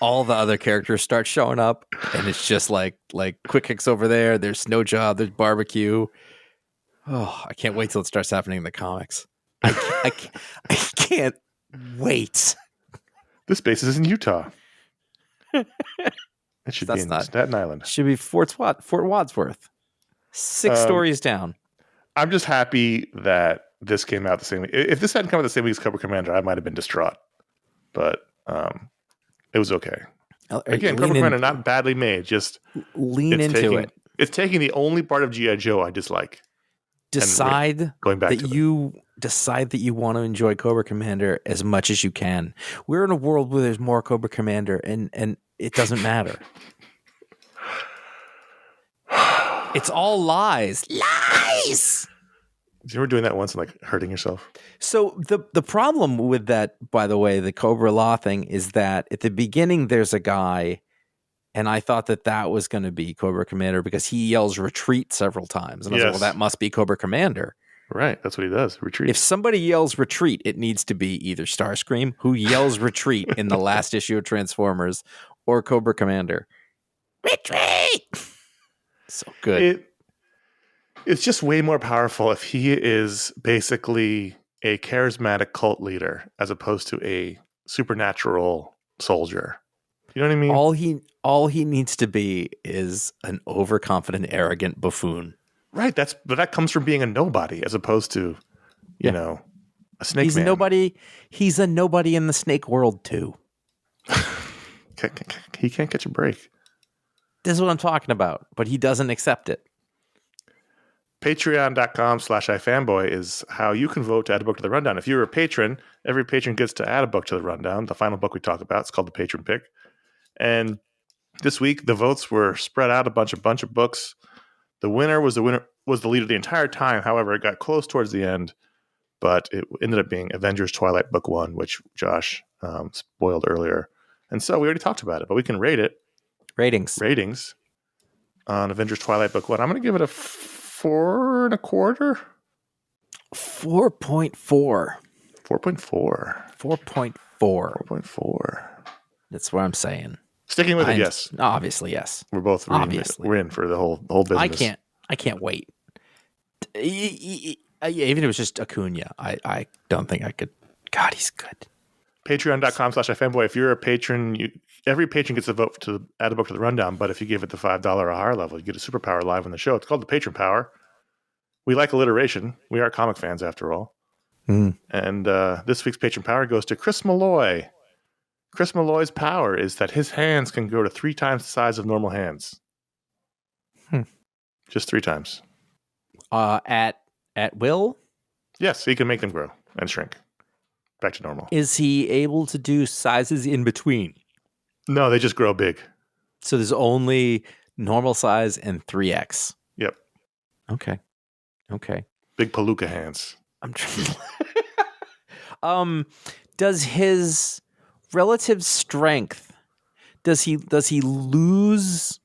All the other characters start showing up, and it's just like Quick Kick's over there. There's Snow Job. There's Barbecue. Oh, I can't wait till it starts happening in the comics. I can't wait. This base is in Utah. It should be in Staten Island. Should be Fort Wadsworth. 6 stories down. I'm just happy that this came out the same week. If this hadn't come out the same week as Cobra Commander, I might have been distraught. But it was okay. Again, Cobra Commander not badly made. Just lean into it. It's taking the only part of G.I. Joe I dislike. Decide that you want to enjoy Cobra Commander as much as you can. We're in a world where there's more Cobra Commander, and it doesn't matter. It's all lies. Lies! You were doing that once and like hurting yourself. So the problem with that, by the way, the Cobra Law thing is that at the beginning there's a guy, and I thought that was going to be Cobra Commander because he yells retreat several times. And I was like, well, that must be Cobra Commander. Right. That's what he does. Retreat. If somebody yells retreat, it needs to be either Starscream, who yells retreat in the last issue of Transformers, or Cobra Commander. Retreat! So good. It's just way more powerful if he is basically a charismatic cult leader as opposed to a supernatural soldier. You know what I mean? All he needs to be is an overconfident, arrogant buffoon. Right. But that comes from being a nobody as opposed to, you know, a snake He's man. a nobody. He's a nobody in the snake world too. He can't catch a break. This is what I'm talking about, but he doesn't accept it. Patreon.com/iFanboy is how you can vote to add a book to the rundown. If you're a patron, every patron gets to add a book to the rundown. The final book we talk about, it's called the Patron Pick. And this week, the votes were spread out a bunch of books. The winner was the leader the entire time. However, it got close towards the end, but it ended up being Avengers Twilight Book 1, which Josh spoiled earlier. And so we already talked about it, but we can rate it. Ratings on Avengers Twilight Book 1. I'm going to give it a 4 1/4. 4.4. 4.4. 4.4. 4.4. That's what I'm saying. Sticking with it, yes. Obviously, yes. We're both we're in for the whole business. I can't wait. Even if it was just Acuna, I don't think I could. God, he's good. Patreon.com/iFanboy. If you're a patron, every patron gets a vote to add a book to the rundown, but if you give it the $5 or higher level, you get a superpower live on the show. It's called the Patron Power. We like alliteration. We are comic fans, after all. And this week's Patron Power goes to Chris Malloy. Chris Malloy's power is that his hands can grow to 3 times the size of normal hands. Just 3 times. At will? Yes, he can make them grow and shrink back to normal. Is he able to do sizes in between? No, they just grow big. So there's only normal size and 3X. Yep. Okay. Big palooka hands. I'm trying. Does his relative strength? Does he lose?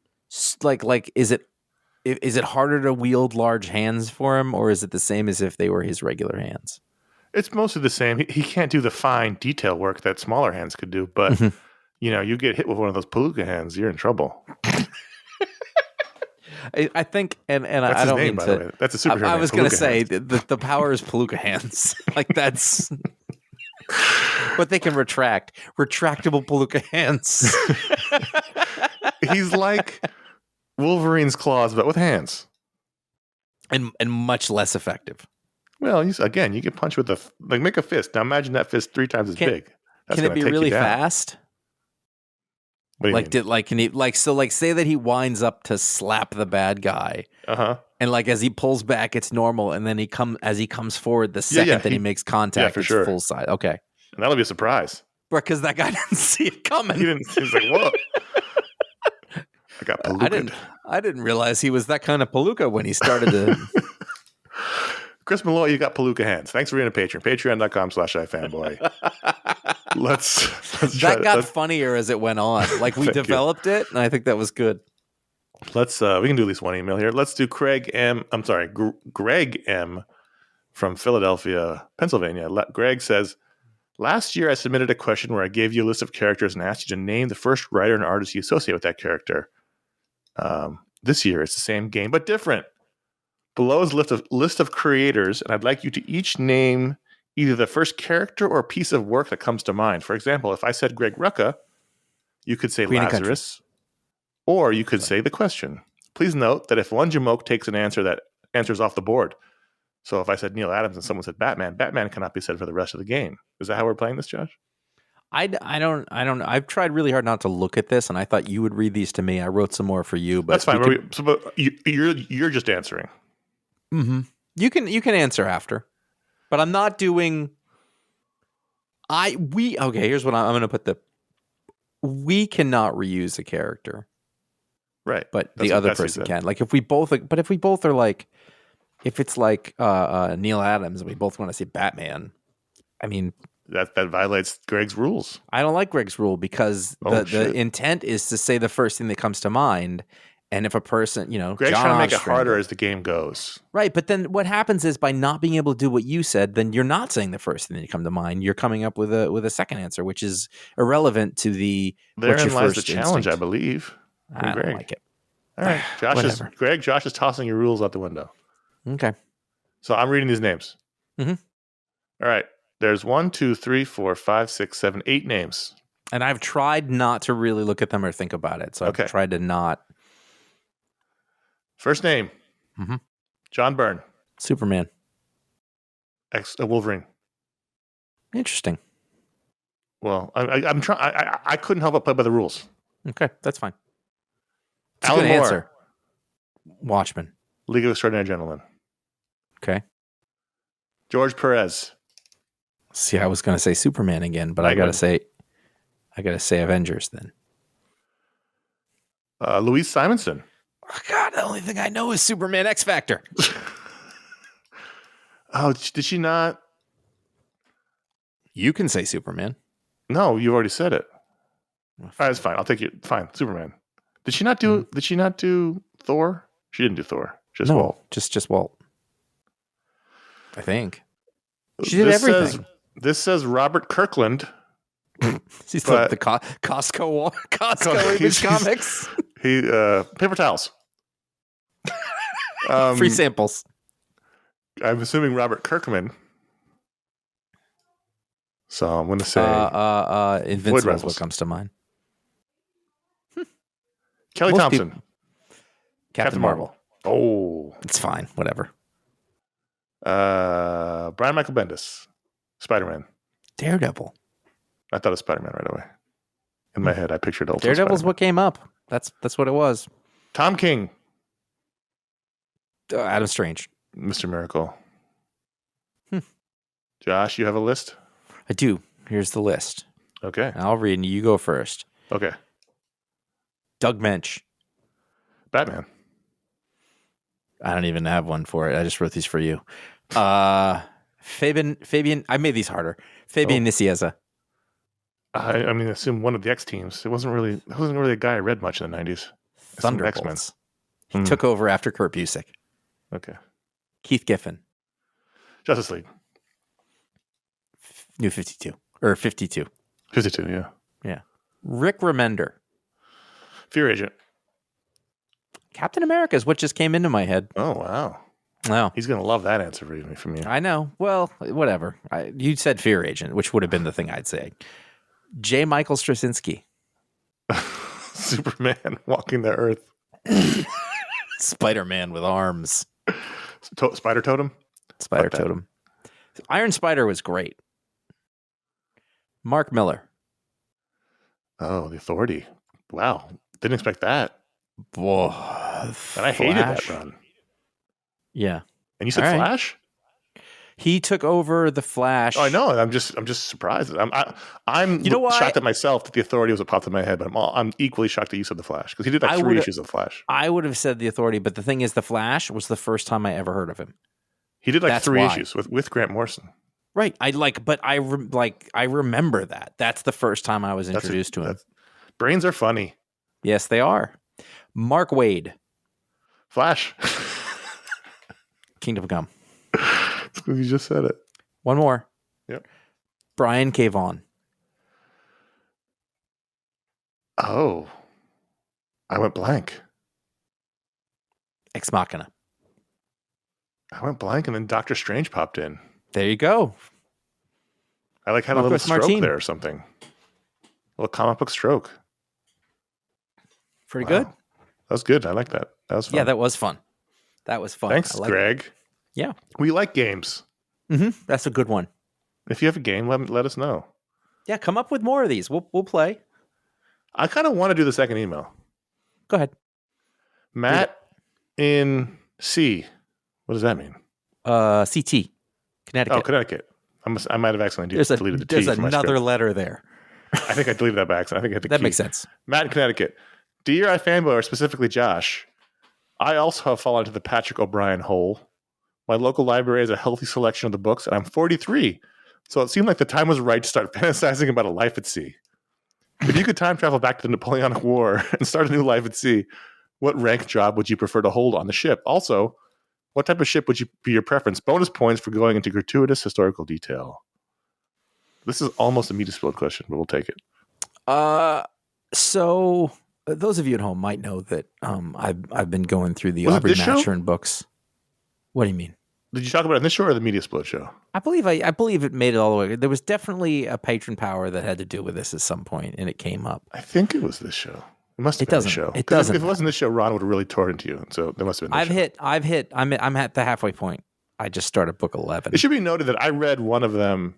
Like is it harder to wield large hands for him, or is it the same as if they were his regular hands? It's mostly the same. He can't do the fine detail work that smaller hands could do, but you get hit with one of those palooka hands, you're in trouble. I think, and that's I don't his name, mean by to. The way. That's a superhero. I was going to say hands. the power is palooka hands. Like that's what they can retract. Retractable palooka hands. He's like Wolverine's claws, but with hands, and much less effective. Well, you get punched with make a fist. Now imagine that fist 3 times as big. Can it be really fast? What do you mean? Can he say that he winds up to slap the bad guy. And as he pulls back, it's normal, and then as he comes forward, the second that he makes contact, it's full size. Okay. And that'll be a surprise. Because that guy didn't see it coming. He's like, whoa. I got palooka. I didn't realize he was that kind of palooka when he started to. Chris Malloy, you got palooka hands. Thanks for being a patron. Patreon.com/iFanboy. That got funnier as it went on. We developed it, and I think that was good. We can do at least one email here. Let's do Greg M from Philadelphia, Pennsylvania. Greg says, last year I submitted a question where I gave you a list of characters and asked you to name the first writer and artist you associate with that character. This year it's the same game, but different. Below is a list of creators, and I'd like you to each name either the first character or piece of work that comes to mind. For example, if I said Greg Rucka, you could say Queen Lazarus, or you could say the question. Please note that if one Jamoke takes an answer, that answer's off the board. So if I said Neil Adams and someone said Batman cannot be said for the rest of the game. Is that how we're playing this, Josh? I don't know. I've tried really hard not to look at this, and I thought you would read these to me. I wrote some more for you, but that's fine. But you're just answering. Mm-hmm. You can answer after, but I'm not doing. Here's what I'm going to put we cannot reuse a character, right? But the other person can. If we both are if it's Neil Adams and we both want to say Batman, I mean that violates Greg's rules. I don't like Greg's rule because the intent is to say the first thing that comes to mind. And if a person, Greg's trying to make it harder as the game goes. Right. But then what happens is by not being able to do what you said, then you're not saying the first thing that come to mind. You're coming up with a second answer, which is irrelevant to the. Therein lies the challenge, I believe. I don't like it. All right. Josh is tossing your rules out the window. Okay. So I'm reading these names. Mm-hmm. All right. There's 1, 2, 3, 4, 5, 6, 7, 8 names. And I've tried not to really look at them or think about it. So I've tried to not. First name, John Byrne. Superman. Wolverine. Interesting. Well, I'm trying. I couldn't help but play by the rules. Okay, that's fine. It's Alan a good Moore. answer. Watchmen. League of Extraordinary Gentlemen. Okay. George Perez. See, I was going to say Superman again, but I got to say Avengers then. Louise Simonson. Oh, God, the only thing I know is Superman X Factor. Oh, did she not? You can say Superman. No, you already said it. All right, that's fine. I'll take you. Fine, Superman. Did she not do? Did she not do Thor? She didn't do Thor. Just Walt. Just Walt. I think she did everything. This says Robert Kirkland. He's the Costco image comics. He paper towels. Free samples. I'm assuming Robert Kirkman. So I'm going to say Invincible is what comes to mind. Kelly Thompson. Captain Marvel. Oh. It's fine. Whatever. Brian Michael Bendis. Spider-Man. Daredevil. I thought of Spider-Man right away. In my head, I pictured Ultimate Daredevil's Spider-Man. what came up. That's what it was. Tom King. Adam Strange. Mr. Miracle. Josh, you have a list? I do. Here's the list. Okay. I'll read and you go first. Okay. Doug Mensch. Batman. I don't even have one for it. I just wrote these for you. Fabian. I made these harder. Fabian Nicieza. I mean, assume one of the X teams. It wasn't really a guy I read much in the 90s. Thunderbolts. He took over after Kurt Busiek. Okay. Keith Giffen. Justice League. New 52. Or 52. 52, yeah. Yeah. Rick Remender. Fear Agent. Captain America is what just came into my head. Oh, wow. Wow. He's going to love that answer from you. I know. Well, whatever. You said Fear Agent, which would have been the thing I'd say. J. Michael Straczynski. Superman walking the earth. Spider-Man with arms. Spider Totem? Spider Totem. Iron Spider was great. Mark Miller. Oh, the Authority. Wow. Didn't expect that. Whoa. And I hated that run. Yeah. And you said Flash? He took over the Flash. Oh, I know. I'm just surprised. I'm shocked at myself that the Authority was what popped in my head, but I'm equally shocked that you said the Flash because he did like 3 issues of Flash. I would have said the Authority, but the thing is, the Flash was the first time I ever heard of him. He did like 3 issues with Grant Morrison. Right. I remember that. That's the first time I was introduced to him. Brains are funny. Yes, they are. Mark Waid. Flash. Kingdom Come. You just said it. One more. Yep. Brian K. Vaughan. Oh. I went blank. Ex Machina. I went blank and then Doctor Strange popped in. There you go. I had a little stroke there or something. A little comic book stroke. Pretty good. That was good. I like that. That was fun. Yeah, that was fun. That was fun. Thanks, Greg. Yeah. We like games. Mm-hmm. That's a good one. If you have a game, let us know. Yeah, come up with more of these. We'll play. I kind of want to do the second email. Go ahead. Matt in C. What does that mean? CT. Connecticut. Oh, Connecticut. I might have accidentally deleted the T. There's from my another script. letter there. I think I deleted that by accident. I think I hit the That key. makes sense. Matt in Connecticut. Dear iFanboy, or specifically Josh, I also have fallen into the Patrick O'Brien hole. My local library has a healthy selection of the books, and I'm 43. So it seemed like the time was right to start fantasizing about a life at sea. If you could time travel back to the Napoleonic War and start a new life at sea, what rank job would you prefer to hold on the ship? Also, what type of ship would be your preference? Bonus points for going into gratuitous historical detail. This is almost a meaty spilled question, but we'll take it. So those of you at home might know that I've been going through the Was it Aubrey this show? Maturin books. What do you mean? Did you talk about it in this show or the Media Split show? I believe it made it all the way. There was definitely a patron power that had to do with this at some point, and it came up. I think it was this show. It must have It been the doesn't. show. It 'Cause doesn't. If it wasn't the show, Ron would have really tore into you. So there must have been the show. I'm at the halfway point. I just started book 11. It should be noted that I read one of them.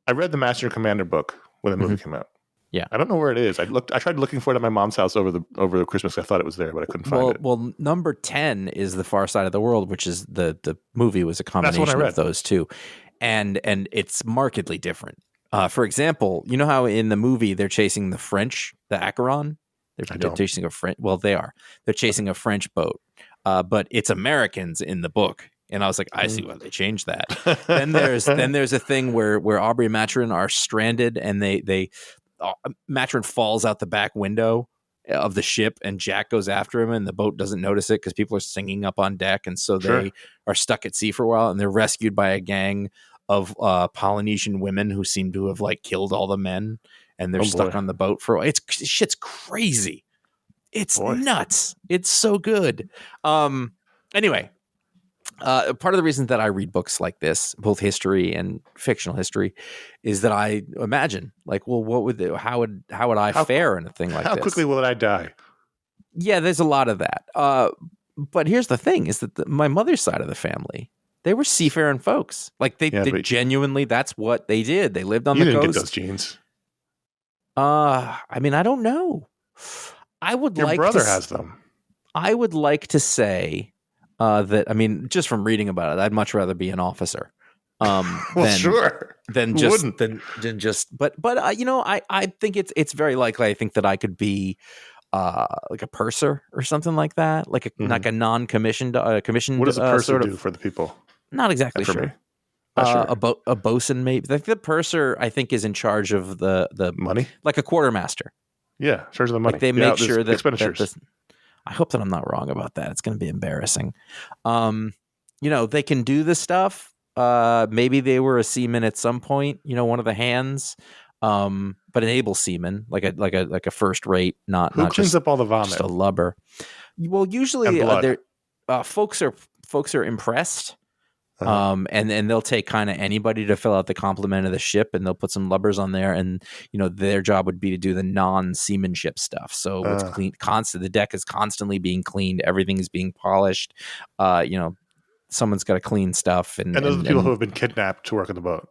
I read the Master Commander book when the movie came out. Yeah. I don't know where it is. I tried looking for it at my mom's house over the Christmas. I thought it was there, but I couldn't find it. Well, number 10 is The Far Side of the World, which is the movie was a combination of those two. And it's markedly different. For example, you know how in the movie they're chasing the Acheron? They're chasing a French. Well, they are. They're chasing a French boat, but it's Americans in the book. And I was like, I see why they changed that. then there's a thing where Aubrey and Matron are stranded, and Matron falls out the back window of the ship, and Jack goes after him, and the boat doesn't notice it because people are singing up on deck, and so they are stuck at sea for a while, and they're rescued by a gang of Polynesian women who seem to have like killed all the men, and they're stuck on the boat for a while. Shit's crazy. It's nuts. It's so good. Anyway, part of the reason that I read books like this, both history and fictional history, is that I imagine, like, well, how would I fare in a thing like this? How quickly will I die? Yeah, there's a lot of that. But here's the thing: is that my mother's side of the family, they were seafaring folks. Like they genuinely, that's what they did. They lived on the coast. You didn't get those genes. I mean, I don't know. Your brother has them. I would like to say that, I mean, just from reading about it, I'd much rather be an officer. Than just, but you know, I think it's very likely. I think that I could be like a purser or something like that, like a non-commissioned commissioned. What does a purser do for the people? Not exactly sure. A bosun, maybe. The purser, I think, is in charge of the money, like a quartermaster. Yeah, in charge of the money. Like they make sure that expenditures. I hope that I'm not wrong about that. It's going to be embarrassing. You know, they can do this stuff. Maybe they were a seaman at some point. You know, one of the hands. But an able seaman, like a first rate, not cleans just up all the vomit, just a lubber. Well, usually folks are impressed. And they'll take kind of anybody to fill out the complement of the ship, and they'll put some lubbers on there, and you know their job would be to do the non-seamanship stuff. So it's clean, constant. The deck is constantly being cleaned. Everything is being polished. You know, someone's got to clean stuff, and those are the people who have been kidnapped to work on the boat.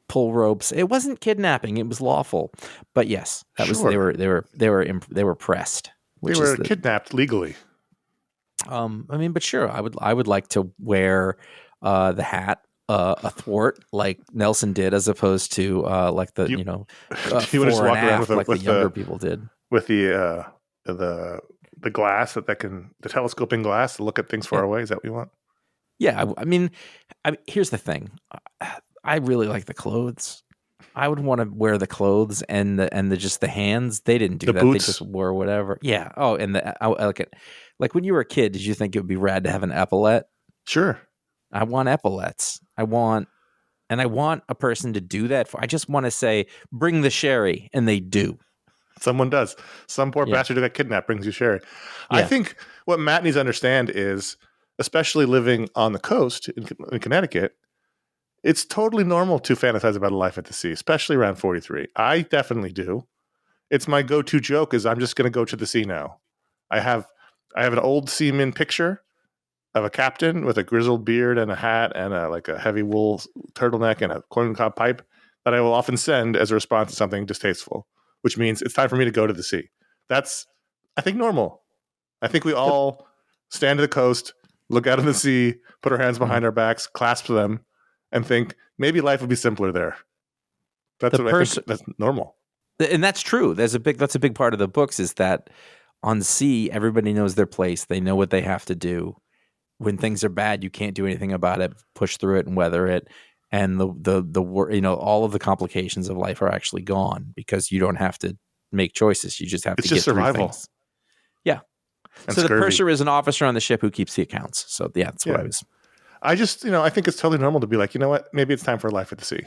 Pull ropes. It wasn't kidnapping; it was lawful. But yes, that was they were pressed. They were kidnapped legally. I mean, but sure, I would like to wear the hat athwart like Nelson did, as opposed to like the you would just walk around with the younger people did with the glass that can the telescoping glass to look at things far away. Is that what you want? Yeah, I mean, here's the thing. I really like the clothes. I would want to wear the clothes and just the hands. They didn't do that. Boots. They just wore whatever. Yeah. Oh, and I like it. Like when you were a kid, did you think it would be rad to have an epaulette? Sure. I want epaulettes. I want a person to do that. I just want to say, bring the sherry, and they do. Someone does. Some poor bastard who got kidnapped brings you sherry. Yeah. I think what Matt needs to understand is, especially living on the coast in Connecticut, it's totally normal to fantasize about a life at the sea, especially around 43. I definitely do. It's my go-to joke is I'm just going to go to the sea now. I have an old seaman picture of a captain with a grizzled beard and a hat and a heavy wool turtleneck and a corncob pipe that I will often send as a response to something distasteful, which means it's time for me to go to the sea. That's, I think, normal. I think we all stand at the coast, look out at the sea, put our hands behind our backs, clasp them, and think maybe life would be simpler there. I think that's normal. And that's true. That's a big part of the books is that on sea, everybody knows their place. They know what they have to do. When things are bad, you can't do anything about it. Push through it and weather it. And all of the complications of life are actually gone because you don't have to make choices. You just have to get survival. Through things. Yeah. And so the purser is an officer on the ship who keeps the accounts. So yeah, that's what I was. I just, I think it's totally normal to be like, you know what? Maybe it's time for a life at the sea.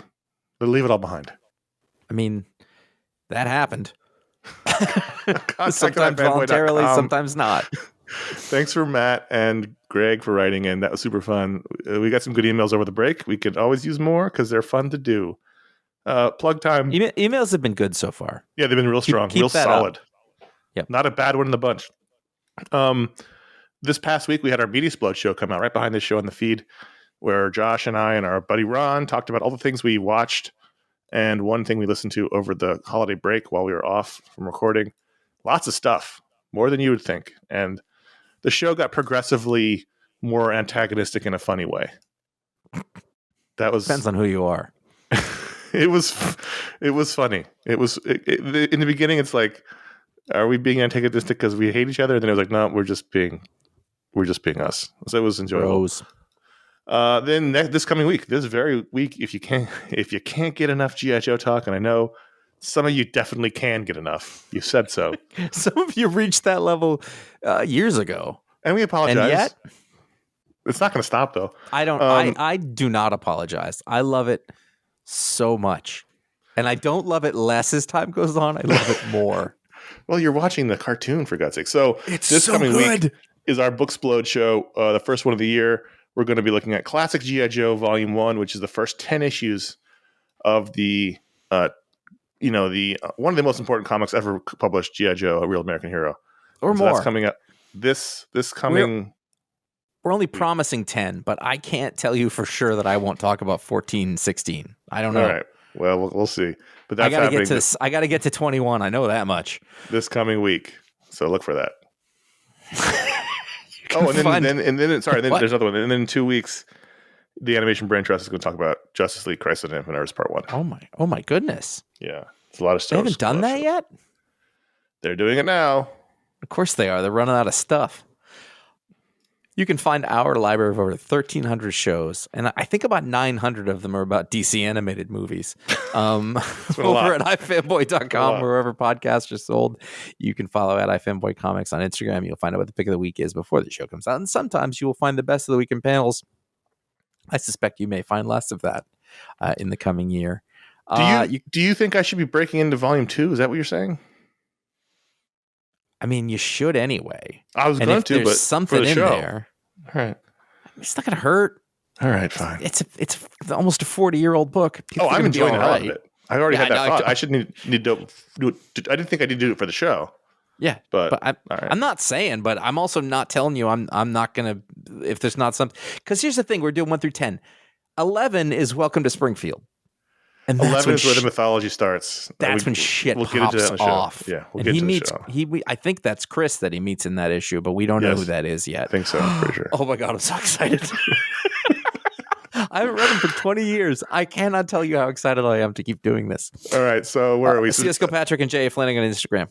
But leave it all behind. I mean, that happened. Sometimes voluntarily, sometimes not. Thanks for Matt and Greg for writing in. That was super fun. We got some good emails over the break. We could always use more because they're fun to do. Plug time. Emails have been good so far. Yeah, they've been real strong, real solid. Yep. Not a bad one in the bunch. This past week, we had our Meaty Explode show come out right behind this show on the feed, where Josh and I and our buddy Ron talked about all the things we watched and one thing we listened to over the holiday break while we were off from recording. Lots of stuff, more than you would think. And the show got progressively more antagonistic in a funny way. That was Depends on who you are. It was funny. It was in the beginning. It's like, are we being antagonistic because we hate each other? And then it was like, no, we're just being us. So it was enjoyable. Rose. Then this coming week, this very week, if you can't get enough G.I. Joe talk, and I know some of you definitely can get enough. You said so. Some of you reached that level years ago, and we apologize. And yet, it's not going to stop though. I don't. I do not apologize. I love it so much, and I don't love it less as time goes on. I love it more. Well, you're watching the cartoon, for God's sake. So it's this so coming good. week is our Booksplode show, the first one of the year. We're going to be looking at Classic G.I. Joe Volume 1, which is the first 10 issues of the, one of the most important comics ever published, G.I. Joe, A Real American Hero. Or so more. That's coming up. This coming... We're only promising 10, but I can't tell you for sure that I won't talk about 14, 16. I don't know. All right. Well, we'll see. But that's happening. I got to get to 21. I know that much. This coming week. So look for that. Then there's another one. And then in 2 weeks, the Animation Brain Trust is going to talk about Justice League Crisis on Infinite Earths Part 1. Oh my goodness. Yeah. It's a lot of stuff. They haven't done that yet? They're doing it now. Of course they are. They're running out of stuff. You can find our library of over 1,300 shows, and I think about 900 of them are about DC animated movies. Over at iFanboy.com, wherever podcasts are sold. You can follow at iFanboy Comics on Instagram. You'll find out what the pick of the week is before the show comes out, and sometimes you will find the best of the week in panels. I suspect you may find less of that in the coming year. Do you think I should be breaking into Volume 2? Is that what you're saying? I mean, you should anyway. I was going to, but something for the in show. there. All right. It's not going to hurt. All right, fine. It's almost a 40-year-old book. I'm enjoying the hell out of it. I already had that thought. I shouldn't need to do it. I didn't think I did do it for the show. Yeah, but I'm not saying, but I'm also not telling you I'm not going to, if there's not something. Because here's the thing. We're doing 1 through 10. 11 is Welcome to Springfield. And 11 is where the mythology starts. That's when shit pops off. Yeah, we'll get to the show. I think that's Chris that he meets in that issue, but we don't know who that is yet. I think so, I'm pretty sure. Oh my God, I'm so excited. I haven't read him for 20 years. I cannot tell you how excited I am to keep doing this. All right, so where are we? CSGO Patrick and J.A. Flanagan on Instagram.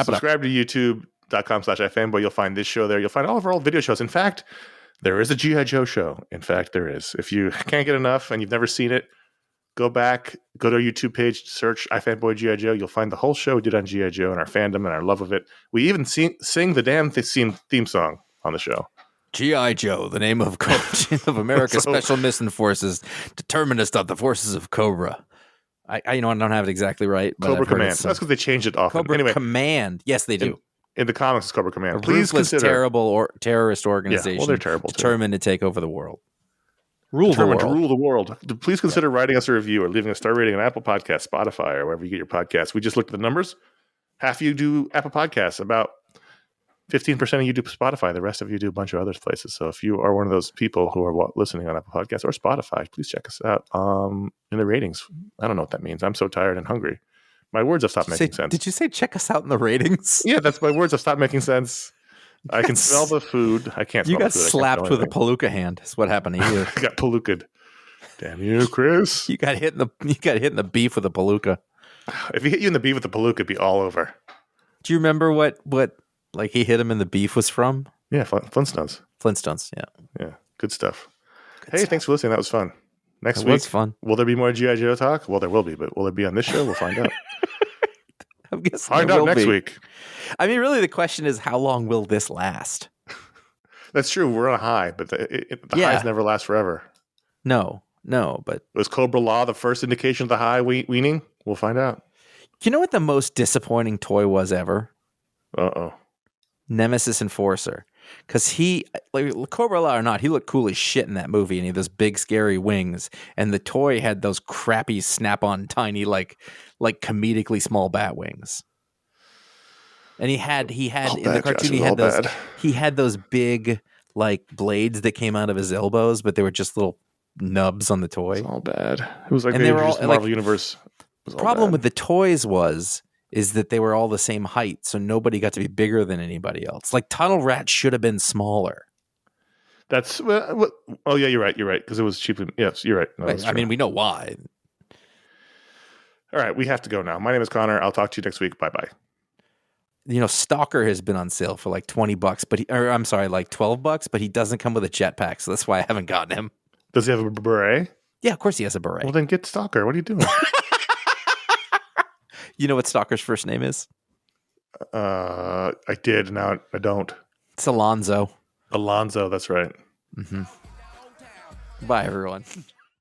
Subscribe to youtube.com/ifanboy. You'll find this show there. You'll find all of our old video shows. In fact, there is a G.I. Joe show. In fact, there is. If you can't get enough and you've never seen it, go back, go to our YouTube page, search iFanboy G.I. Joe. You'll find the whole show we did on G.I. Joe and our fandom and our love of it. We even sing the damn theme song on the show. G.I. Joe, the name of America's Special Mission Forces, determinist of the forces of Cobra. I don't have it exactly right. But Cobra Command. That's because they changed it often. Cobra Command. Yes, they do. In the comics, it's Cobra Command. Please consider terrible terrorist organization. Yeah, well, they're terrible. Determined to take over the world. Rule the world. Please consider writing us a review or leaving a star rating on Apple Podcasts, Spotify, or wherever you get your podcasts. We just looked at the numbers. Half of you do Apple Podcasts. About 15% of you do Spotify. The rest of you do a bunch of other places. So if you are one of those people who are listening on Apple Podcasts or Spotify, please check us out in the ratings. I don't know what that means. I'm so tired and hungry. My words have stopped making sense. Did you say check us out in the ratings? Yeah, that's my words have stopped making sense. I can smell the food. I can't smell the food. You got slapped with a palooka hand. That's what happened to you. I got palookaed. Damn you, Chris. You got hit in the beef with a palooka. If he hit you in the beef with the palooka, it'd be all over. Do you remember what like he hit him in the beef was from? Yeah, Flintstones. Flintstones, yeah. Yeah, good stuff. Thanks for listening. That was fun. Next week, was fun. Will there be more G.I. Joe talk? Well, there will be, but will there be on this show? We'll find out. I'm guessing find out next week. I mean, really, the question is, how long will this last? That's true. We're on a high, but the highs never last forever. No, but... Was Cobra Law the first indication of the high weaning? We'll find out. You know what the most disappointing toy was ever? Uh-oh. Nemesis Enforcer. Because he, like, Cobra Law or not, he looked cool as shit in that movie, and he had those big, scary wings, and the toy had those crappy, snap-on, tiny, like comedically small bat wings. And he had All in bad, the cartoon Josh, it was he had those big like blades that came out of his elbows, but they were just little nubs on the toy. It's all bad. It was like And they they were introduced all, the Marvel like, Universe. It was all Problem bad. with the toys is that they were all the same height, so nobody got to be bigger than anybody else. Like Tunnel Rat should have been smaller. That's oh yeah, you're right because it was cheaply. Yes, you're right. No, I mean, we know why. All right, we have to go now. My name is Connor. I'll talk to you next week. Bye bye. You know, Stalker has been on sale for like $20, like $12, but he doesn't come with a jetpack, so that's why I haven't gotten him. Does he have a beret? Yeah, of course he has a beret. Well, then get Stalker. What are you doing? You know what Stalker's first name is? I did. Now I don't. It's Alonzo. Alonzo. That's right. Mm-hmm. Bye, everyone.